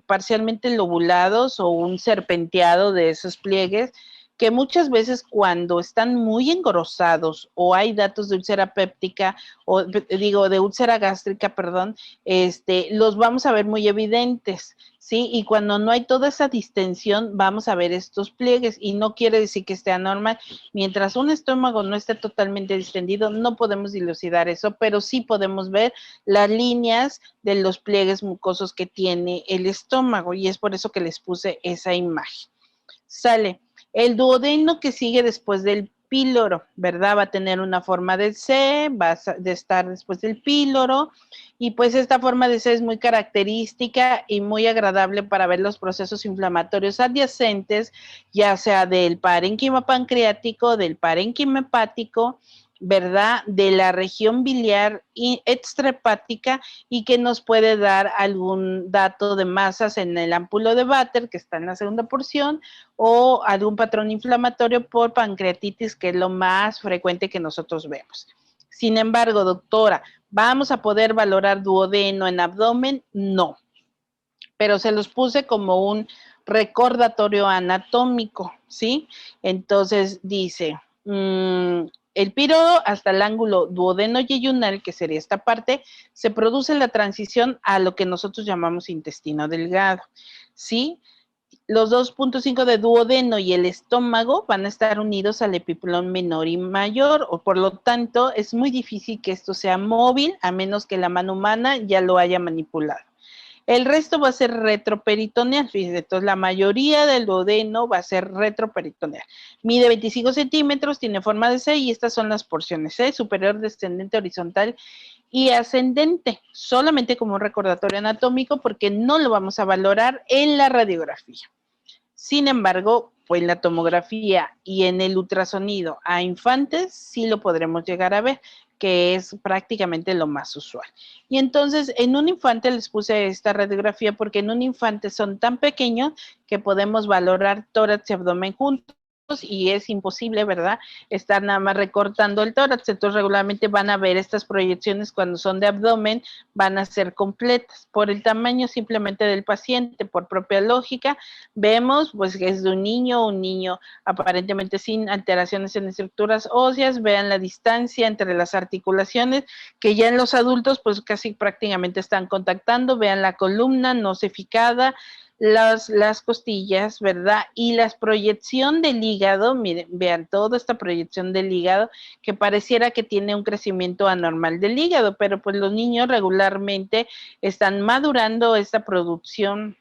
Parcialmente lobulados o un serpenteado de esos pliegues, que muchas veces cuando están muy engrosados o hay datos de úlcera péptica, o digo, de úlcera gástrica, perdón, los vamos a ver muy evidentes, ¿sí? Y cuando no hay toda esa distensión, vamos a ver estos pliegues, y no quiere decir que esté anormal. Mientras un estómago no esté totalmente distendido, no podemos dilucidar eso, pero sí podemos ver las líneas de los pliegues mucosos que tiene el estómago, y es por eso que les puse esa imagen. Sale. El duodeno que sigue después del píloro, ¿verdad? Va a tener una forma de C, va a estar después del píloro, y pues esta forma de C es muy característica y muy agradable para ver los procesos inflamatorios adyacentes, ya sea del parénquima pancreático, del parénquima hepático, ¿verdad? De la región biliar y extrahepática, y que nos puede dar algún dato de masas en el ámpulo de Vater, que está en la segunda porción, o algún patrón inflamatorio por pancreatitis, que es lo más frecuente que nosotros vemos. Sin embargo, doctora, ¿vamos a poder valorar duodeno en abdomen? No, pero se los puse como un recordatorio anatómico, ¿sí? Entonces dice, el píloro hasta el ángulo duodeno-yeyunal, que sería esta parte, se produce la transición a lo que nosotros llamamos intestino delgado, ¿sí? Los 2.5 de duodeno y el estómago van a estar unidos al epiplón menor y mayor, o por lo tanto es muy difícil que esto sea móvil, a menos que la mano humana ya lo haya manipulado. El resto va a ser retroperitoneal, fíjense, entonces la mayoría del duodeno va a ser retroperitoneal. Mide 25 centímetros, tiene forma de C, y estas son las porciones C, superior, descendente, horizontal y ascendente, solamente como un recordatorio anatómico, porque no lo vamos a valorar en la radiografía. Sin embargo, pues en la tomografía y en el ultrasonido a infantes sí lo podremos llegar a ver, que es prácticamente lo más usual. Y entonces, en un infante les puse esta radiografía porque en un infante son tan pequeños que podemos valorar tórax y abdomen juntos, y es imposible, ¿verdad?, estar nada más recortando el tórax. Entonces regularmente van a ver estas proyecciones cuando son de abdomen, van a ser completas por el tamaño simplemente del paciente, por propia lógica. Vemos pues que es de un niño aparentemente sin alteraciones en estructuras óseas. Vean la distancia entre las articulaciones, que ya en los adultos pues casi prácticamente están contactando. Vean la columna no ossificada, las costillas, ¿verdad? Y la proyección del hígado, miren, vean toda esta proyección del hígado, que pareciera que tiene un crecimiento anormal del hígado, pero pues los niños regularmente están madurando esta producción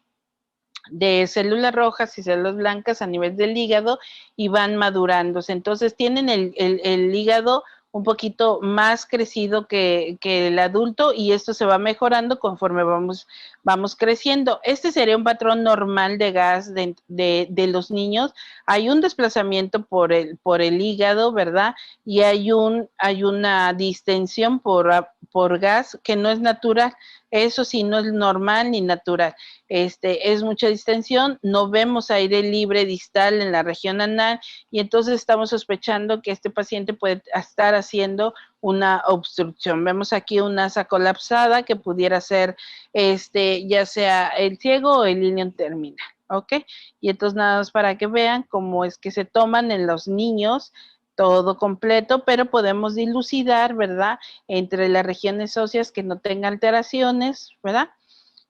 de células rojas y células blancas a nivel del hígado y van madurándose. Entonces tienen el hígado un poquito más crecido que el adulto y esto se va mejorando conforme vamos creciendo. Este sería un patrón normal de gas de los niños. Hay un desplazamiento por el hígado, ¿verdad? Y hay una distensión por gas que no es natural. Eso sí, no es normal ni natural. Es mucha distensión, no vemos aire libre distal en la región anal y entonces estamos sospechando que este paciente puede estar haciendo una obstrucción. Vemos aquí una asa colapsada que pudiera ser ya sea el ciego o el ilion terminal, ¿ok? Y entonces nada más para que vean cómo es que se toman en los niños todo completo, pero podemos dilucidar, ¿verdad? Entre las regiones óseas que no tengan alteraciones, ¿verdad?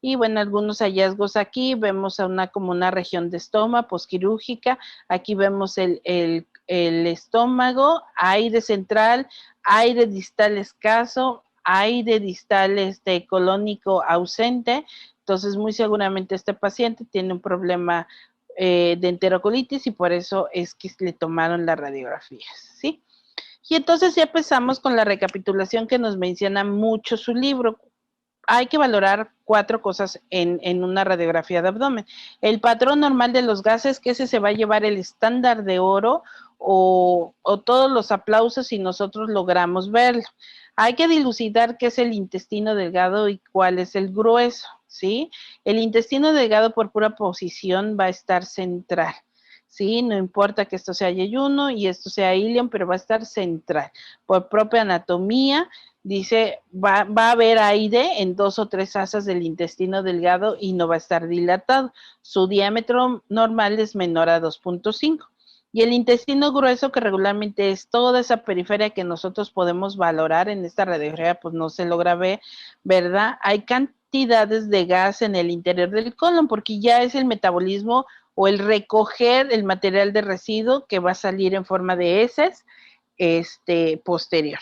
Y bueno, algunos hallazgos aquí, vemos como una región de estoma posquirúrgica, aquí vemos el estómago, aire central, aire distal escaso, aire distal colónico ausente, entonces muy seguramente este paciente tiene un problema de enterocolitis y por eso es que le tomaron las radiografías, ¿sí? Y entonces ya empezamos con la recapitulación que nos menciona mucho su libro. Hay que valorar 4 cosas en una radiografía de abdomen. El patrón normal de los gases, que ese se va a llevar el estándar de oro o todos los aplausos si nosotros logramos verlo. Hay que dilucidar qué es el intestino delgado y cuál es el grueso, ¿sí? El intestino delgado por pura posición va a estar central. Sí, no importa que esto sea yeyuno y esto sea ilion, pero va a estar central. Por propia anatomía, dice, va a haber aire en 2 o 3 asas del intestino delgado y no va a estar dilatado. Su diámetro normal es menor a 2.5. Y el intestino grueso, que regularmente es toda esa periferia que nosotros podemos valorar en esta radiografía, pues no se logra ver, ¿verdad? Hay cantidades de gas en el interior del colon, porque ya es el metabolismo o el recoger el material de residuo que va a salir en forma de heces posterior.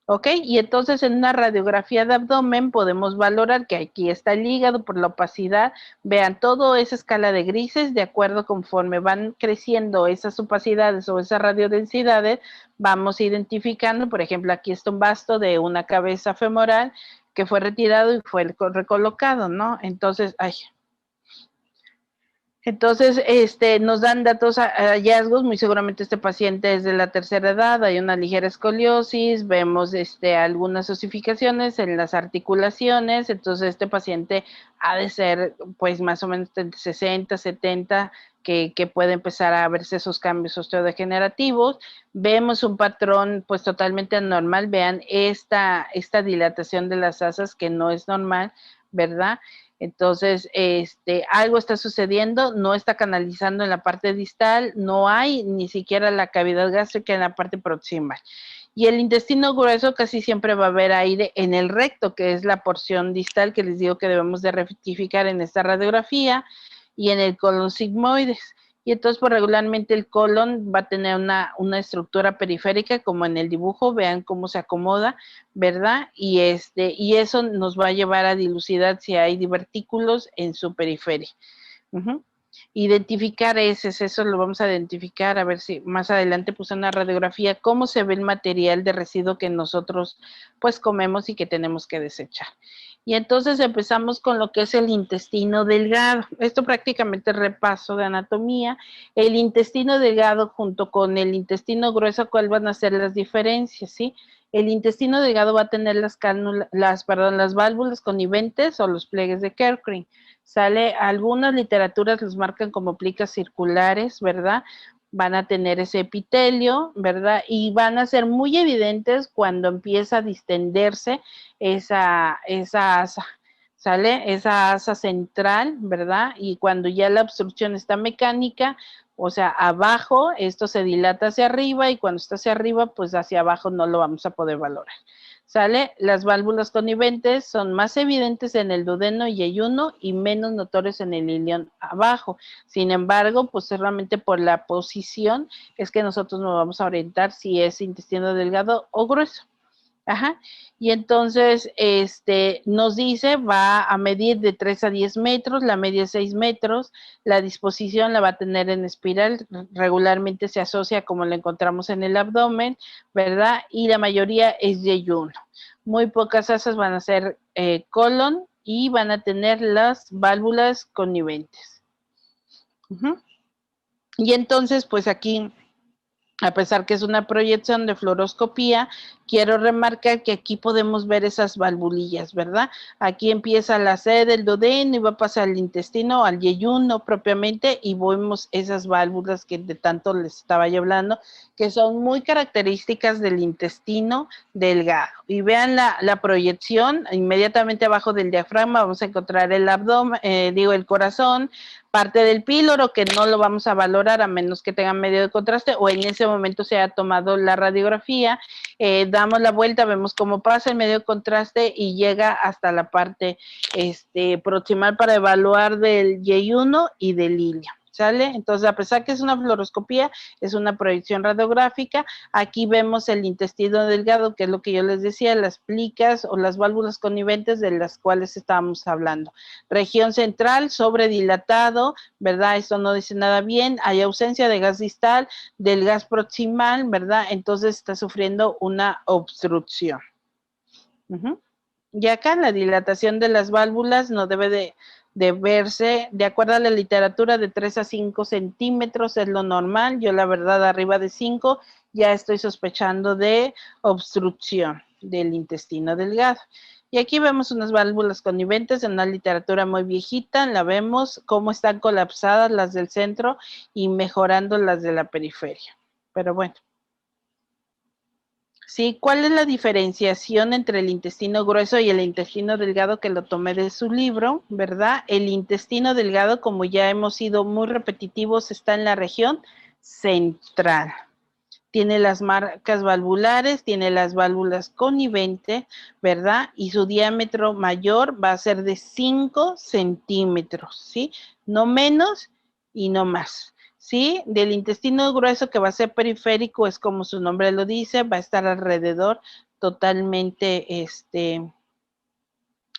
¿Ok? Y entonces en una radiografía de abdomen podemos valorar que aquí está el hígado por la opacidad. Vean, toda esa escala de grises, de acuerdo conforme van creciendo esas opacidades o esas radiodensidades, vamos identificando, por ejemplo, aquí está un basto de una cabeza femoral que fue retirado y fue recolocado, ¿no? Entonces, nos dan datos, hallazgos, muy seguramente este paciente es de la tercera edad, hay una ligera escoliosis, vemos algunas osificaciones en las articulaciones, entonces este paciente ha de ser pues más o menos entre 60, 70, que puede empezar a verse esos cambios osteodegenerativos. Vemos un patrón pues totalmente anormal, vean esta dilatación de las asas que no es normal, ¿verdad? Entonces, algo está sucediendo, no está canalizando en la parte distal, no hay ni siquiera la cavidad gástrica en la parte proximal. Y el intestino grueso casi siempre va a haber aire en el recto, que es la porción distal que les digo que debemos de rectificar en esta radiografía, y en el colon sigmoides. Y entonces, pues regularmente el colon va a tener una estructura periférica, como en el dibujo, vean cómo se acomoda, ¿verdad? Y eso nos va a llevar a dilucidar si hay divertículos en su periferia. Identificar eso lo vamos a identificar, a ver si más adelante puse una radiografía, cómo se ve el material de residuo que nosotros pues comemos y que tenemos que desechar. Y entonces empezamos con lo que es el intestino delgado. Esto prácticamente es repaso de anatomía. El intestino delgado junto con el intestino grueso, ¿cuáles van a ser las diferencias? ¿Sí? El intestino delgado va a tener las válvulas conniventes o los pliegues de Kerckring. Sale, algunas literaturas los marcan como plicas circulares, ¿verdad? Van a tener ese epitelio, ¿verdad? Y van a ser muy evidentes cuando empieza a distenderse esa asa, ¿sale? Esa asa central, ¿verdad? Y cuando ya la obstrucción está mecánica, o sea, abajo, esto se dilata hacia arriba y cuando está hacia arriba, pues hacia abajo no lo vamos a poder valorar. ¿Sale? Las válvulas conniventes son más evidentes en el duodeno y yeyuno y menos notorios en el ilion abajo. Sin embargo, pues realmente por la posición es que nosotros nos vamos a orientar si es intestino delgado o grueso. Ajá. Y entonces, nos dice, va a medir de 3 a 10 metros, la media es 6 metros, la disposición la va a tener en espiral, regularmente se asocia como lo encontramos en el abdomen, ¿verdad? Y la mayoría es yeyuno. Muy pocas asas van a ser colon y van a tener las válvulas conniventes. Uh-huh. Y entonces, pues aquí, a pesar que es una proyección de fluoroscopía, quiero remarcar que aquí podemos ver esas valvulillas, ¿verdad? Aquí empieza la sede del duodeno y va a pasar al intestino, al yeyuno propiamente, y vemos esas válvulas que de tanto les estaba yo hablando, que son muy características del intestino delgado. Y vean la proyección, inmediatamente abajo del diafragma vamos a encontrar el abdomen, el corazón, parte del píloro, que no lo vamos a valorar a menos que tengan medio de contraste o en ese momento se haya tomado la radiografía. Damos la vuelta, vemos cómo pasa el medio de contraste y llega hasta la parte proximal para evaluar del yeyuno y del ilio. ¿Sale? Entonces, a pesar que es una fluoroscopía, es una proyección radiográfica. Aquí vemos el intestino delgado, que es lo que yo les decía, las plicas o las válvulas conniventes de las cuales estábamos hablando. Región central, sobredilatado, ¿verdad? Esto no dice nada bien. Hay ausencia de gas distal, del gas proximal, ¿verdad? Entonces está sufriendo una obstrucción. Y acá la dilatación de las válvulas no debe de verse, de acuerdo a la literatura, de 3 a 5 centímetros es lo normal. Yo la verdad arriba de 5 ya estoy sospechando de obstrucción del intestino delgado. Y aquí vemos unas válvulas conniventes en una literatura muy viejita, la vemos cómo están colapsadas las del centro y mejorando las de la periferia. Pero bueno. Sí, ¿cuál es la diferenciación entre el intestino grueso y el intestino delgado? Que lo tomé de su libro, ¿verdad? El intestino delgado, como ya hemos sido muy repetitivos, está en la región central. Tiene las marcas valvulares, tiene las válvulas conniventes, ¿verdad? Y su diámetro mayor va a ser de 5 centímetros, ¿sí? No menos y no más. ¿Sí? Del intestino grueso, que va a ser periférico, es como su nombre lo dice, va a estar alrededor totalmente,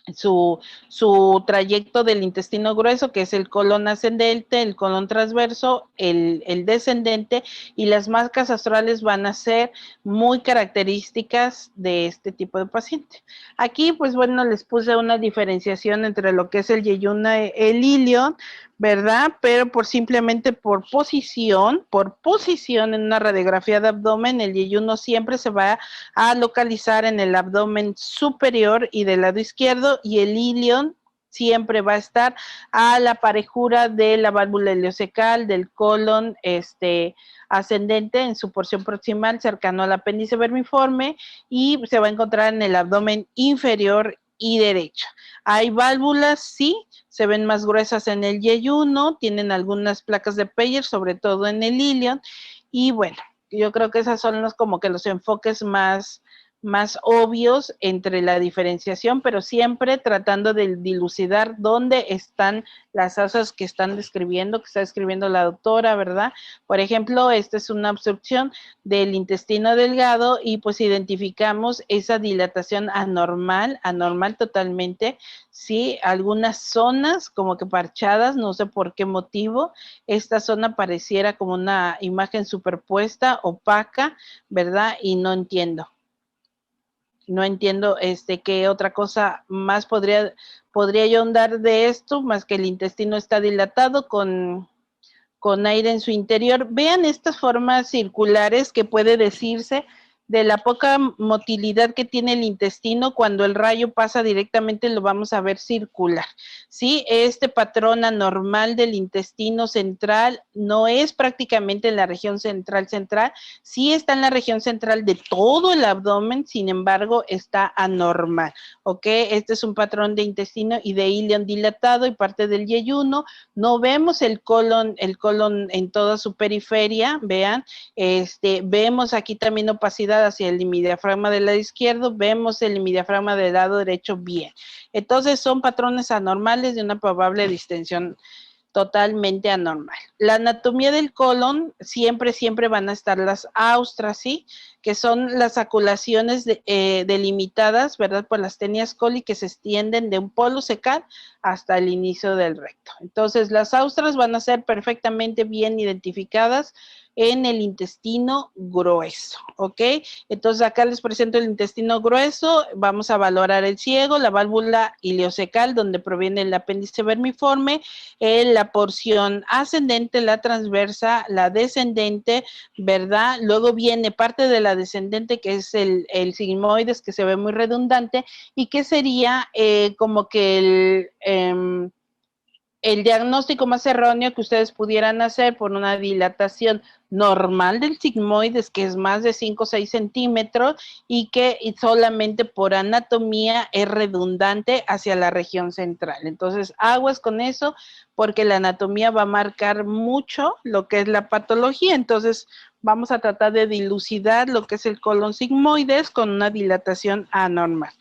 su trayecto del intestino grueso, que es el colon ascendente, el colon transverso, el descendente, y las marcas astrales van a ser muy características de este tipo de paciente. Aquí, pues bueno, les puse una diferenciación entre lo que es el yeyuno y el ilion, ¿verdad? Pero simplemente por posición en una radiografía de abdomen, el yeyuno siempre se va a localizar en el abdomen superior y del lado izquierdo, y el ilion siempre va a estar a la parejura de la válvula ileocecal, del colon ascendente en su porción proximal cercano al apéndice vermiforme, y se va a encontrar en el abdomen inferior y derecho. Hay válvulas, sí, se ven más gruesas en el yeyuno, tienen algunas placas de Peyer, sobre todo en el ilion, y bueno, yo creo que esos son como que los enfoques más obvios entre la diferenciación, pero siempre tratando de dilucidar dónde están las asas que están describiendo, que está describiendo la doctora, ¿verdad? Por ejemplo, esta es una obstrucción del intestino delgado y pues identificamos esa dilatación anormal totalmente, ¿sí? Algunas zonas como que parchadas, no sé por qué motivo, esta zona pareciera como una imagen superpuesta, opaca, ¿verdad? Y no entiendo qué otra cosa más podría yo ahondar de esto, más que el intestino está dilatado con aire en su interior. Vean estas formas circulares que puede decirse de la poca motilidad que tiene el intestino. Cuando el rayo pasa directamente lo vamos a ver circular, ¿sí? Este patrón anormal del intestino central no es prácticamente en la región central, sí está en la región central de todo el abdomen, sin embargo está anormal, ¿ok? Este es un patrón de intestino y de ilion dilatado y parte del yeyuno. No vemos el colon en toda su periferia, vean, vemos aquí también opacidad hacia el hemidiafragma del lado izquierdo, vemos el hemidiafragma del lado derecho bien. Entonces son patrones anormales de una probable distensión totalmente anormal. La anatomía del colon, siempre van a estar las austras, ¿sí? Que son las aculaciones delimitadas, ¿verdad? Por las tenias coli que se extienden de un polo secal hasta el inicio del recto. Entonces, las austras van a ser perfectamente bien identificadas en el intestino grueso, ¿ok? Entonces, acá les presento el intestino grueso, vamos a valorar el ciego, la válvula ileocecal, donde proviene el apéndice vermiforme, la porción ascendente, la transversa, la descendente, ¿verdad? Luego viene parte de la descendente, que es el sigmoides, que se ve muy redundante, y que sería como que el diagnóstico más erróneo que ustedes pudieran hacer por una dilatación normal del sigmoides, que es más de 5 o 6 centímetros, y que solamente por anatomía es redundante hacia la región central. Entonces, aguas con eso, porque la anatomía va a marcar mucho lo que es la patología. Entonces, vamos a tratar de dilucidar lo que es el colon sigmoides con una dilatación anormal.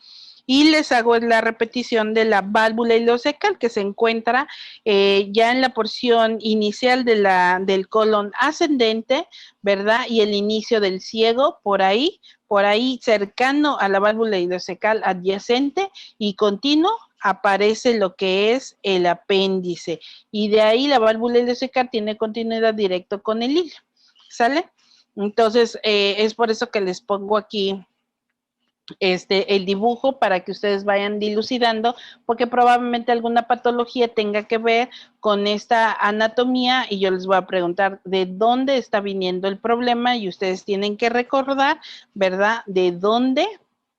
Y les hago la repetición de la válvula ileocecal, que se encuentra ya en la porción inicial del colon ascendente, ¿verdad? Y el inicio del ciego, por ahí cercano a la válvula ileocecal adyacente y continuo, aparece lo que es el apéndice. Y de ahí la válvula ileocecal tiene continuidad directo con el hilo, ¿sale? Entonces, es por eso que les pongo aquí el dibujo para que ustedes vayan dilucidando, porque probablemente alguna patología tenga que ver con esta anatomía y yo les voy a preguntar de dónde está viniendo el problema y ustedes tienen que recordar, ¿verdad? De dónde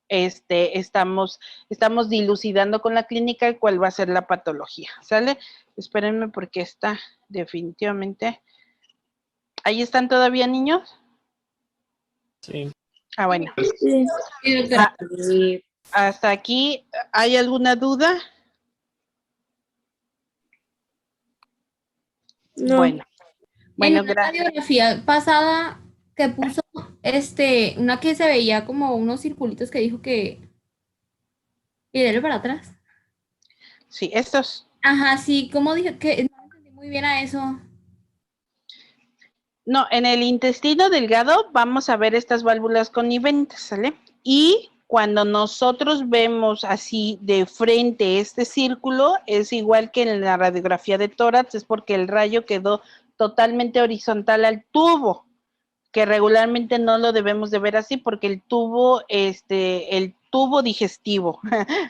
estamos dilucidando con la clínica y cuál va a ser la patología, ¿sale? Espérenme porque está definitivamente. ¿Ahí están todavía, niños? Sí. Ah, bueno. Sí, doctora. Hasta aquí, ¿hay alguna duda? No. Bueno, En una gracias. radiografía pasada que puso una que se veía como unos circulitos que dijo que. Y dele para atrás. Sí, estos. Ajá, sí, como dije que no entendí muy bien a eso. No, en el intestino delgado vamos a ver estas válvulas conniventes, ¿sale? Y cuando nosotros vemos así de frente este círculo, es igual que en la radiografía de tórax, es porque el rayo quedó totalmente horizontal al tubo, que regularmente no lo debemos de ver así porque el tubo digestivo,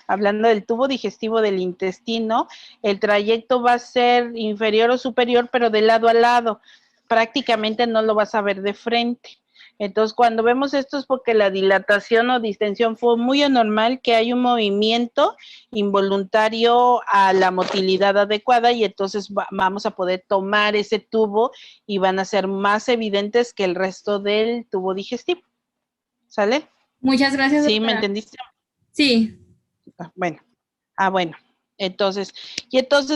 hablando del tubo digestivo del intestino, el trayecto va a ser inferior o superior, pero de lado a lado, prácticamente no lo vas a ver de frente. Entonces, cuando vemos esto es porque la dilatación o distensión fue muy anormal, que hay un movimiento involuntario a la motilidad adecuada y entonces vamos a poder tomar ese tubo y van a ser más evidentes que el resto del tubo digestivo. ¿Sale? Muchas gracias, ¿Sí? ¿Me doctora. entendiste? Sí. Bueno. Bueno. Entonces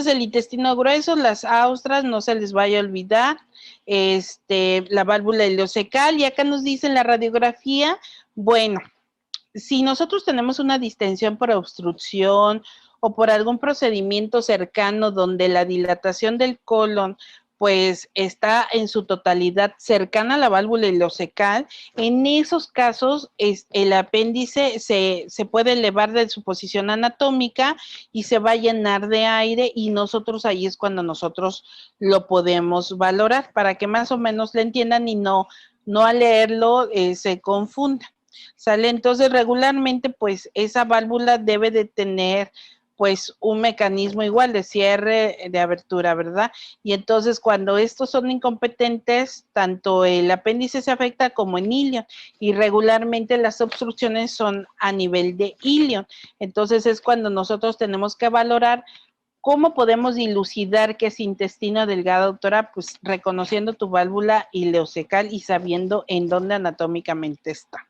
el intestino grueso, las austras, no se les vaya a olvidar, la válvula ileocecal, y acá nos dicen la radiografía, bueno, si nosotros tenemos una distensión por obstrucción o por algún procedimiento cercano donde la dilatación del colon pues está en su totalidad cercana a la válvula ileocecal, en esos casos el apéndice se puede elevar de su posición anatómica y se va a llenar de aire y nosotros ahí es cuando nosotros lo podemos valorar para que más o menos le entiendan y no al leerlo se confunda. ¿Sale? Entonces, regularmente, pues, esa válvula debe de tener, pues, un mecanismo igual de cierre, de abertura, ¿verdad? Y entonces, cuando estos son incompetentes, tanto el apéndice se afecta como el ilion, y regularmente las obstrucciones son a nivel de ilion. Entonces, es cuando nosotros tenemos que valorar ¿cómo podemos dilucidar que es intestino delgado, doctora? Pues reconociendo tu válvula ileocecal y sabiendo en dónde anatómicamente está.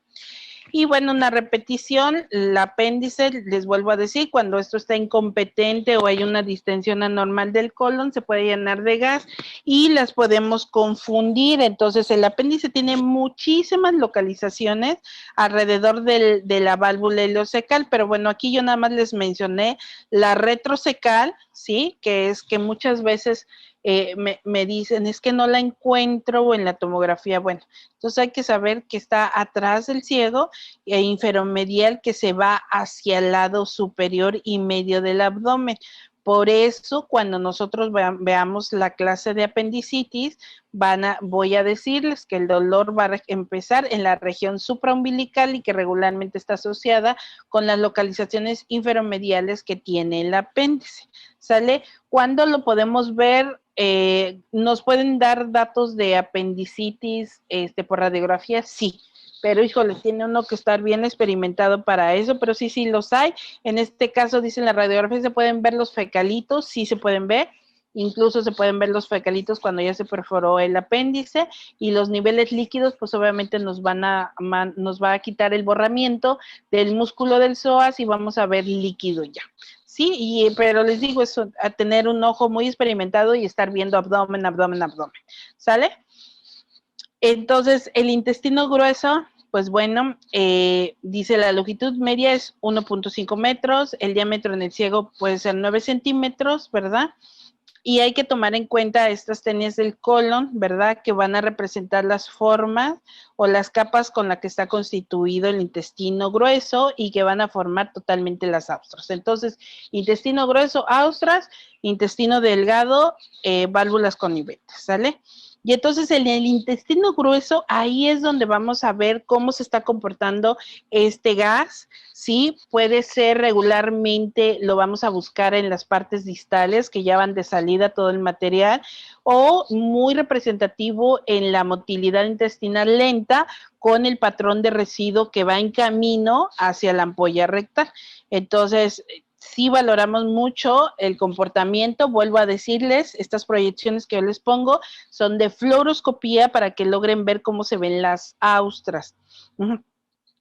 Y bueno, una repetición, el apéndice, les vuelvo a decir, cuando esto está incompetente o hay una distensión anormal del colon, se puede llenar de gas y las podemos confundir. Entonces, el apéndice tiene muchísimas localizaciones alrededor de la válvula ileocecal, pero bueno, aquí yo nada más les mencioné la retrocecal, ¿sí? Que es que muchas veces me dicen, es que no la encuentro en la tomografía. Bueno, entonces hay que saber que está atrás del ciego e inferomedial, que se va hacia el lado superior y medio del abdomen. Por eso, cuando nosotros veamos la clase de apendicitis, voy a decirles que el dolor va a empezar en la región supraumbilical y que regularmente está asociada con las localizaciones inferomediales que tiene el apéndice. ¿Sale? ¿Cuándo lo podemos ver? ¿Nos pueden dar datos de apendicitis por radiografía? Sí. Pero, híjole, tiene uno que estar bien experimentado para eso, pero sí los hay. En este caso, dicen la radiografía, se pueden ver los fecalitos, sí se pueden ver. Incluso se pueden ver los fecalitos cuando ya se perforó el apéndice, y los niveles líquidos, pues obviamente nos va a quitar el borramiento del músculo del psoas y vamos a ver líquido ya. Sí, pero les digo, eso, a tener un ojo muy experimentado y estar viendo abdomen, abdomen, abdomen. ¿Sale? Entonces, el intestino grueso, pues bueno, dice la longitud media es 1.5 metros, el diámetro en el ciego puede ser 9 centímetros, ¿verdad? Y hay que tomar en cuenta estas tenias del colon, ¿verdad? Que van a representar las formas o las capas con las que está constituido el intestino grueso y que van a formar totalmente las austras. Entonces, intestino grueso, austras, intestino delgado, válvulas conniveentes, ¿sale? Y entonces en el intestino grueso, ahí es donde vamos a ver cómo se está comportando este gas, ¿sí? Puede ser regularmente, lo vamos a buscar en las partes distales que ya van de salida todo el material, o muy representativo en la motilidad intestinal lenta con el patrón de residuo que va en camino hacia la ampolla rectal. Entonces, sí valoramos mucho el comportamiento. Vuelvo a decirles, estas proyecciones que yo les pongo son de fluoroscopía para que logren ver cómo se ven las austras.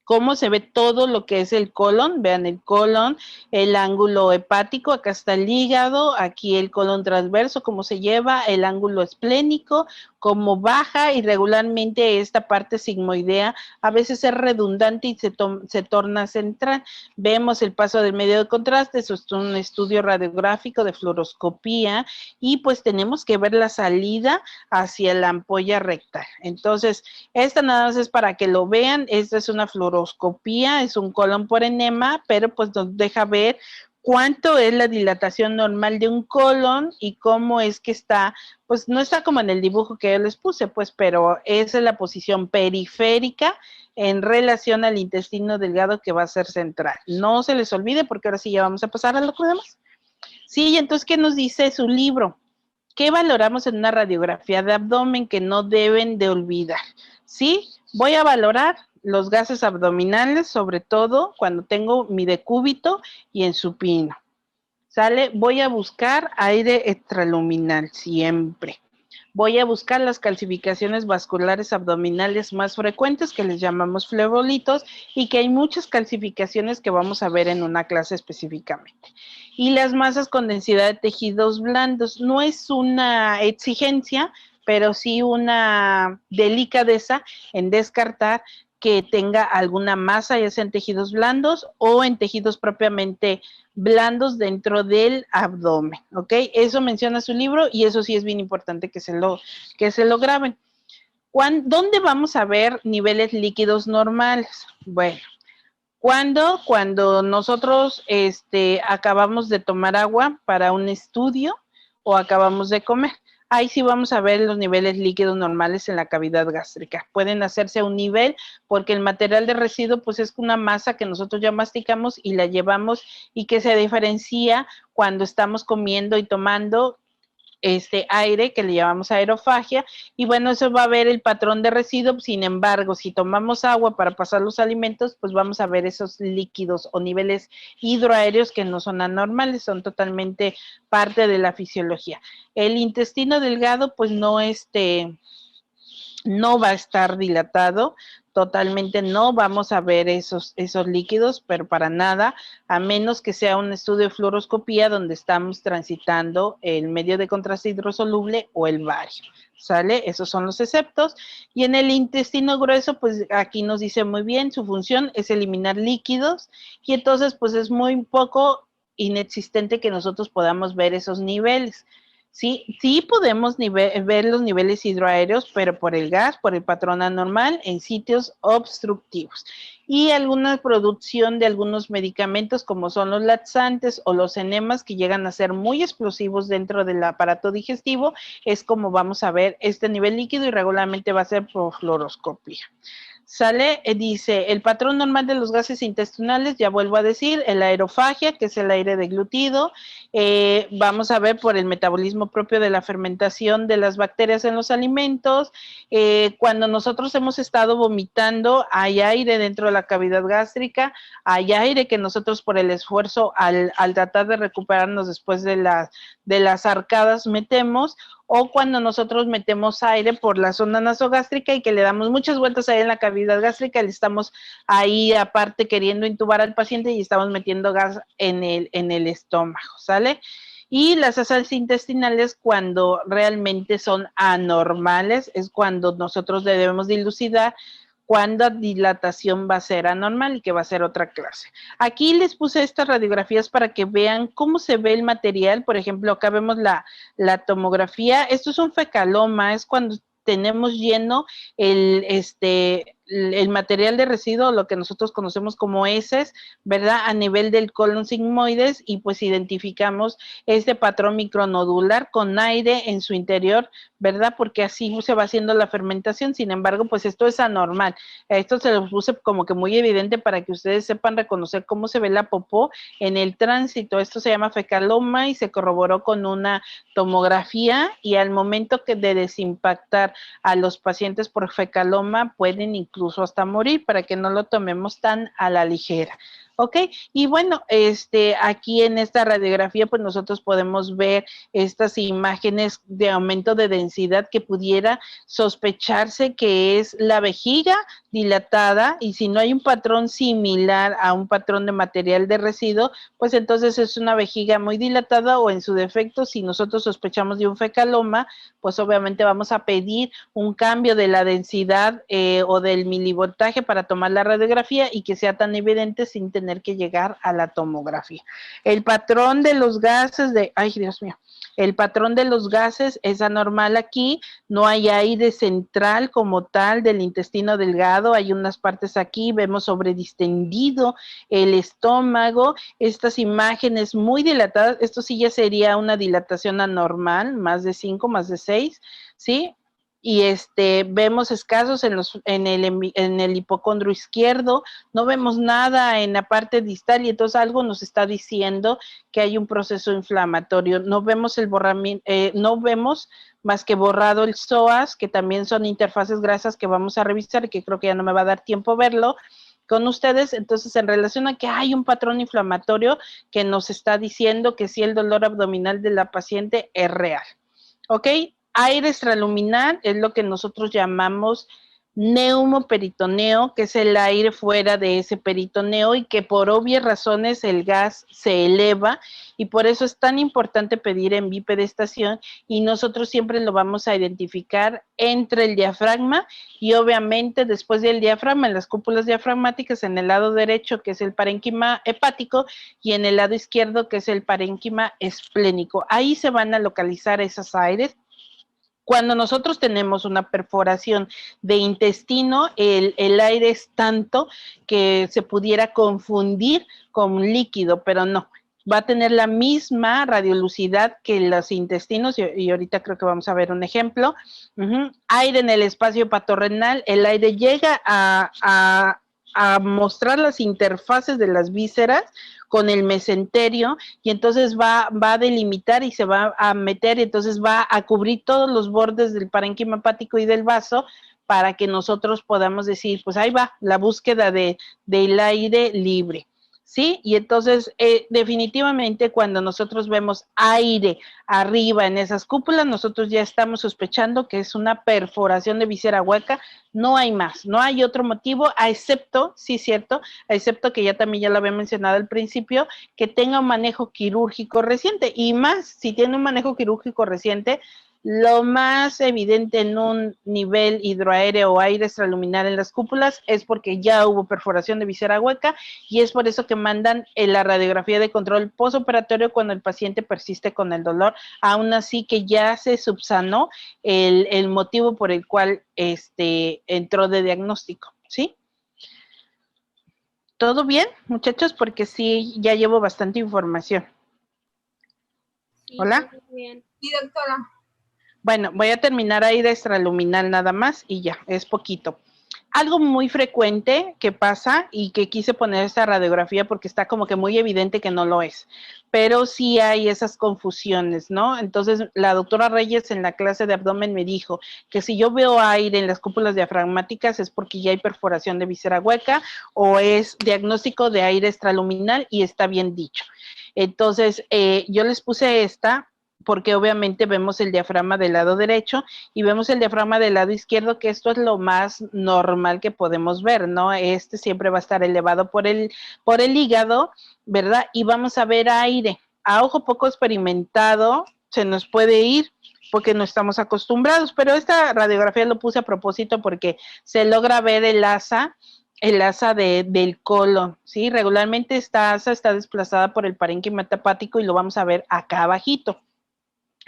Cómo se ve todo lo que es el colon, vean el colon, el ángulo hepático, acá está el hígado, aquí el colon transverso, cómo se lleva, el ángulo esplénico, cómo baja, y regularmente esta parte sigmoidea a veces es redundante y se torna central. Vemos el paso del medio de contraste, eso es un estudio radiográfico de fluoroscopía, y pues tenemos que ver la salida hacia la ampolla rectal. Entonces, esta nada más es para que lo vean, esta es una fluoroscopía, es un colon por enema, pero pues nos deja ver cuánto es la dilatación normal de un colon y cómo es que está, pues no está como en el dibujo que yo les puse, pues, pero esa es la posición periférica en relación al intestino delgado que va a ser central. No se les olvide, porque ahora sí ya vamos a pasar a lo que demás. Sí, y entonces, ¿qué nos dice su libro? ¿Qué valoramos en una radiografía de abdomen que no deben de olvidar? Sí, voy a valorar los gases abdominales, sobre todo cuando tengo mi decúbito y en supino. ¿Sale? Voy a buscar aire extraluminal siempre. Voy a buscar las calcificaciones vasculares abdominales más frecuentes, que les llamamos flebolitos, y que hay muchas calcificaciones que vamos a ver en una clase específicamente. Y las masas con densidad de tejidos blandos. No es una exigencia, pero sí una delicadeza en descartar que tenga alguna masa, ya sea en tejidos blandos o en tejidos propiamente blandos dentro del abdomen, ¿ok? Eso menciona su libro y eso sí es bien importante que se lo graben. ¿Dónde vamos a ver niveles líquidos normales? Bueno, cuando nosotros acabamos de tomar agua para un estudio o acabamos de comer. Ahí sí vamos a ver los niveles líquidos normales en la cavidad gástrica. Pueden hacerse a un nivel porque el material de residuo pues es una masa que nosotros ya masticamos y la llevamos, y que se diferencia cuando estamos comiendo y tomando aire, que le llamamos aerofagia, y bueno, eso va a ver el patrón de residuo. Sin embargo, si tomamos agua para pasar los alimentos, pues vamos a ver esos líquidos o niveles hidroaéreos que no son anormales, son totalmente parte de la fisiología. El intestino delgado, pues no va a estar dilatado. totalmente no vamos a ver esos líquidos, pero para nada, a menos que sea un estudio de fluoroscopía donde estamos transitando el medio de contraste hidrosoluble o el bario, ¿sale? Esos son los exceptos. Y en el intestino grueso, pues aquí nos dice muy bien, su función es eliminar líquidos y entonces pues es muy poco inexistente que nosotros podamos ver esos niveles. Sí podemos ver los niveles hidroaéreos, pero por el gas, por el patrón anormal, en sitios obstructivos. Y alguna producción de algunos medicamentos, como son los laxantes o los enemas, que llegan a ser muy explosivos dentro del aparato digestivo, es como vamos a ver este nivel líquido y regularmente va a ser por fluoroscopía. Sale, dice, el patrón normal de los gases intestinales, ya vuelvo a decir, el aerofagia, que es el aire deglutido, vamos a ver por el metabolismo propio de la fermentación de las bacterias en los alimentos, cuando nosotros hemos estado vomitando, hay aire dentro de la cavidad gástrica, hay aire que nosotros por el esfuerzo al tratar de recuperarnos después de las arcadas metemos, o cuando nosotros metemos aire por la zona nasogástrica y que le damos muchas vueltas ahí en la cavidad gástrica, le estamos ahí aparte queriendo intubar al paciente y estamos metiendo gas en el estómago, ¿sale? Y las asas intestinales, cuando realmente son anormales, es cuando nosotros debemos dilucidar cuándo dilatación va a ser anormal y que va a ser otra clase. Aquí les puse estas radiografías para que vean cómo se ve el material. Por ejemplo, acá vemos la tomografía. Esto es un fecaloma, es cuando tenemos lleno el material de residuo, lo que nosotros conocemos como heces, ¿verdad? A nivel del colon sigmoides, y pues identificamos este patrón micronodular con aire en su interior, ¿verdad? Porque así se va haciendo la fermentación. Sin embargo, pues esto es anormal. Esto se los puse como que muy evidente para que ustedes sepan reconocer cómo se ve la popó en el tránsito. Esto se llama fecaloma y se corroboró con una tomografía, y al momento de desimpactar a los pacientes por fecaloma pueden incluso hasta morir, para que no lo tomemos tan a la ligera. ¿Ok? Y bueno, aquí en esta radiografía, pues nosotros podemos ver estas imágenes de aumento de densidad que pudiera sospecharse que es la vejiga dilatada, y si no hay un patrón similar a un patrón de material de residuo, pues entonces es una vejiga muy dilatada, o en su defecto, si nosotros sospechamos de un fecaloma, pues obviamente vamos a pedir un cambio de la densidad o del milivoltaje para tomar la radiografía y que sea tan evidente sin tener que llegar a la tomografía. El patrón de los gases ay Dios mío, el patrón de los gases es anormal aquí, no hay aire central como tal del intestino delgado, hay unas partes aquí, vemos sobredistendido el estómago, estas imágenes muy dilatadas, esto sí ya sería una dilatación anormal, más de 5, más de 6, ¿sí? Y vemos escasos en el hipocondrio izquierdo, no vemos nada en la parte distal, y entonces algo nos está diciendo que hay un proceso inflamatorio. No vemos no vemos más que borrado el psoas, que también son interfaces grasas que vamos a revisar y que creo que ya no me va a dar tiempo verlo con ustedes. Entonces, en relación a que hay un patrón inflamatorio que nos está diciendo que sí, el dolor abdominal de la paciente es real. ¿Ok? Aire extraluminal es lo que nosotros llamamos neumoperitoneo, que es el aire fuera de ese peritoneo, y que por obvias razones el gas se eleva, y por eso es tan importante pedir en bipedestación, y nosotros siempre lo vamos a identificar entre el diafragma y obviamente después del diafragma, en las cúpulas diafragmáticas, en el lado derecho, que es el parénquima hepático, y en el lado izquierdo, que es el parénquima esplénico. Ahí se van a localizar esos aires. Cuando nosotros tenemos una perforación de intestino, el aire es tanto que se pudiera confundir con líquido, pero no. Va a tener la misma radiolucidad que los intestinos, y ahorita creo que vamos a ver un ejemplo. Aire en el espacio hepatorrenal, el aire llega a mostrar las interfaces de las vísceras con el mesenterio, y entonces va a delimitar y se va a meter, y entonces va a cubrir todos los bordes del parénquima hepático y del vaso, para que nosotros podamos decir, pues ahí va la búsqueda del aire libre. ¿sí? Y entonces, definitivamente, cuando nosotros vemos aire arriba en esas cúpulas, nosotros ya estamos sospechando que es una perforación de visera hueca. No hay más, no hay otro motivo, a excepto, sí, cierto, a excepto que ya lo había mencionado al principio, que tenga un manejo quirúrgico reciente, y más, si tiene un manejo quirúrgico reciente, lo más evidente en un nivel hidroaéreo o aire extraluminal en las cúpulas es porque ya hubo perforación de visera hueca, y es por eso que mandan la radiografía de control postoperatorio cuando el paciente persiste con el dolor, aún así que ya se subsanó el motivo por el cual entró de diagnóstico, ¿sí? ¿Todo bien, muchachos? Porque sí, ya llevo bastante información. Sí, ¿Hola? todo bien. Sí, doctora. Bueno, voy a terminar aire extraluminal nada más y ya, es poquito. Algo muy frecuente que pasa y que quise poner esta radiografía porque está como que muy evidente que no lo es, pero sí hay esas confusiones, ¿no? Entonces, la doctora Reyes en la clase de abdomen me dijo que si yo veo aire en las cúpulas diafragmáticas es porque ya hay perforación de visera hueca o es diagnóstico de aire extraluminal, y está bien dicho. Entonces, yo les puse esta porque obviamente vemos el diafragma del lado derecho y vemos el diafragma del lado izquierdo, que esto es lo más normal que podemos ver, ¿no? Siempre va a estar elevado por el hígado, ¿verdad? Y vamos a ver aire. A ojo poco experimentado se nos puede ir porque no estamos acostumbrados, pero esta radiografía lo puse a propósito porque se logra ver el asa del colon, ¿sí? Regularmente esta asa está desplazada por el parénquima hepático y lo vamos a ver acá abajito.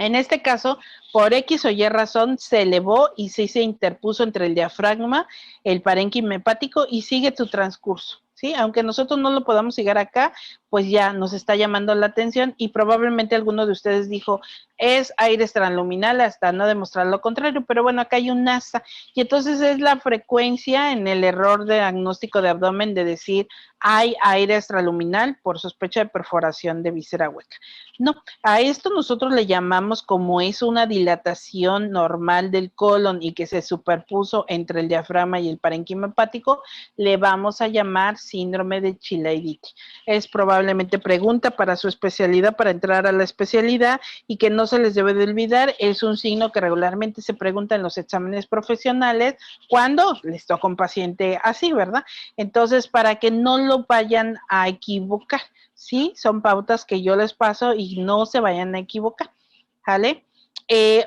En este caso, por X o Y razón, se elevó y sí se interpuso entre el diafragma, el parénquima hepático, y sigue su transcurso, ¿sí? Aunque nosotros no lo podamos llegar acá, pues ya nos está llamando la atención, y probablemente alguno de ustedes dijo, es aire extraluminal, hasta no demostrar lo contrario, pero bueno, acá hay un asa, y entonces es la frecuencia en el error de diagnóstico de abdomen de decir, hay aire extraluminal por sospecha de perforación de visera hueca. No, a esto nosotros le llamamos, como es una dilatación normal del colon y que se superpuso entre el diafragma y el parénquima hepático, le vamos a llamar síndrome de Chilaiditi. Es probablemente pregunta para su especialidad, para entrar a la especialidad, y que no se les debe de olvidar, es un signo que regularmente se pregunta en los exámenes profesionales cuando les toca un paciente así, ¿verdad? Entonces, para que no lo vayan a equivocar, ¿sí? Son pautas que yo les paso y no se vayan a equivocar, ¿vale?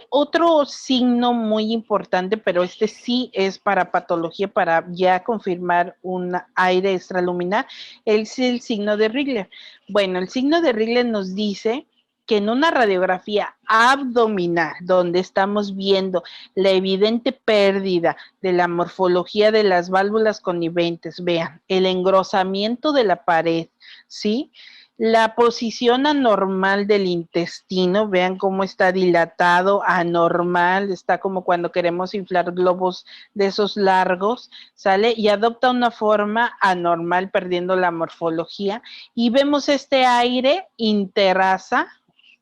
Otro signo muy importante, pero este sí es para patología, para ya confirmar un aire extraluminal, es el signo de Rigler. Bueno, el signo de Rigler nos dice que en una radiografía abdominal, donde estamos viendo la evidente pérdida de la morfología de las válvulas conniventes, vean, el engrosamiento de la pared, ¿sí? La posición anormal del intestino, vean cómo está dilatado, anormal, está como cuando queremos inflar globos de esos largos, ¿sale? Y adopta una forma anormal, perdiendo la morfología, y vemos este aire interasa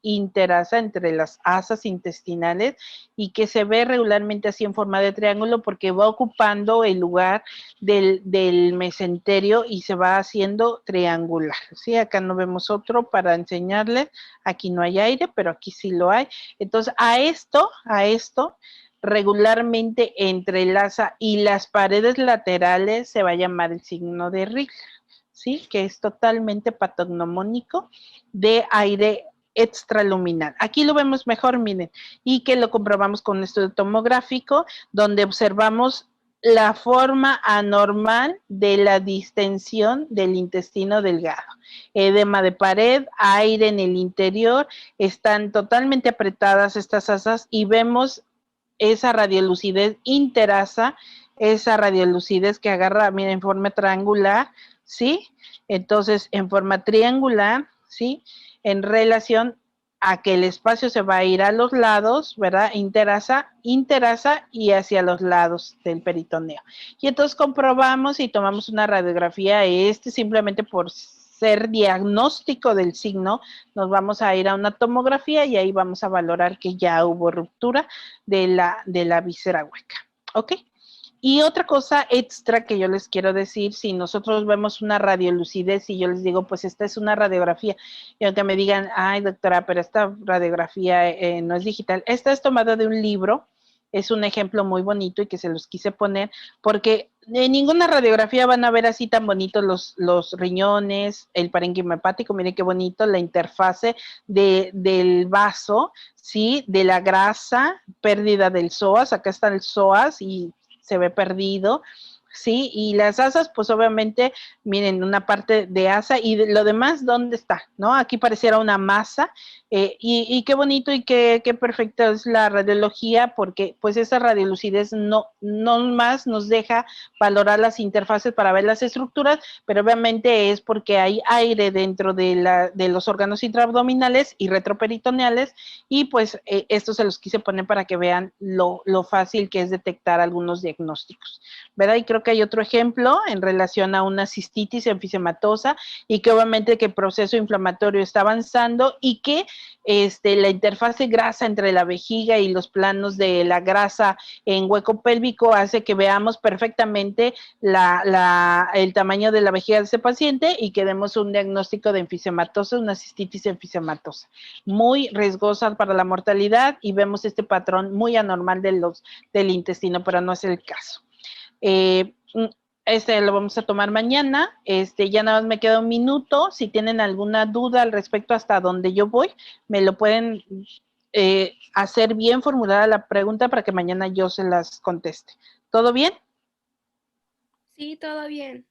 entre las asas intestinales, y que se ve regularmente así en forma de triángulo porque va ocupando el lugar del mesenterio y se va haciendo triangular, ¿sí? Acá no vemos otro para enseñarles, aquí no hay aire, pero aquí sí lo hay. Entonces, a esto regularmente entrelaza, y las paredes laterales se va a llamar el signo de Rigler, ¿sí? Que es totalmente patognomónico de aire extraluminal. Aquí lo vemos mejor, miren, y que lo comprobamos con un estudio tomográfico, donde observamos la forma anormal de la distensión del intestino delgado. Edema de pared, aire en el interior, están totalmente apretadas estas asas, y vemos esa radiolucidez interasa, esa radiolucidez que agarra, miren, en forma triangular, ¿sí? Entonces, en forma triangular, ¿sí? En relación a que el espacio se va a ir a los lados, ¿verdad? Interasa y hacia los lados del peritoneo. Y entonces comprobamos y tomamos una radiografía, simplemente por ser diagnóstico del signo, nos vamos a ir a una tomografía y ahí vamos a valorar que ya hubo ruptura de la visera hueca, ¿ok? Y otra cosa extra que yo les quiero decir, si nosotros vemos una radiolucidez y yo les digo, pues esta es una radiografía, y aunque me digan, ay doctora, pero esta radiografía no es digital, esta es tomada de un libro, es un ejemplo muy bonito y que se los quise poner, porque en ninguna radiografía van a ver así tan bonitos los riñones, el parénquima hepático, miren qué bonito, la interfase del vaso, ¿sí? De la grasa, pérdida del psoas, acá está el psoas y se ve perdido, ¿sí? Y las asas, pues obviamente, miren, una parte de asa y lo demás, ¿dónde está? ¿No? Aquí pareciera una masa y qué bonito y qué perfecta es la radiología porque pues esa radiolucidez no más nos deja valorar las interfaces para ver las estructuras, pero obviamente es porque hay aire dentro de los órganos intraabdominales y retroperitoneales y pues esto se los quise poner para que vean lo fácil que es detectar algunos diagnósticos, ¿verdad? Y creo que hay otro ejemplo en relación a una cistitis enfisematosa y que obviamente que el proceso inflamatorio está avanzando y que la interfase grasa entre la vejiga y los planos de la grasa en hueco pélvico hace que veamos perfectamente el tamaño de la vejiga de ese paciente y que demos un diagnóstico de enfisematosa, una cistitis enfisematosa, muy riesgosa para la mortalidad y vemos este patrón muy anormal del intestino, pero no es el caso. Lo vamos a tomar mañana, ya nada más me queda un minuto, si tienen alguna duda al respecto hasta donde yo voy, me lo pueden hacer bien formulada la pregunta para que mañana yo se las conteste. ¿Todo bien? Sí, todo bien.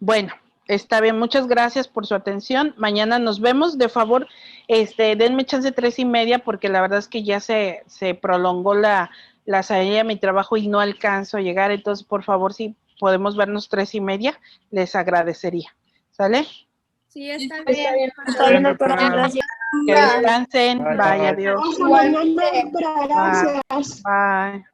Bueno, está bien, muchas gracias por su atención, mañana nos vemos, de favor, denme chance 3:30 porque la verdad es que ya se prolongó la salida de mi trabajo y no alcanzo a llegar, entonces por favor si podemos vernos 3:30, les agradecería, ¿sale? Sí, está Está bien. bien. Está bien, doctora, Doctora. gracias. Que descansen, Bye, bye, bye. adiós. Igualmente. Bye. Bye.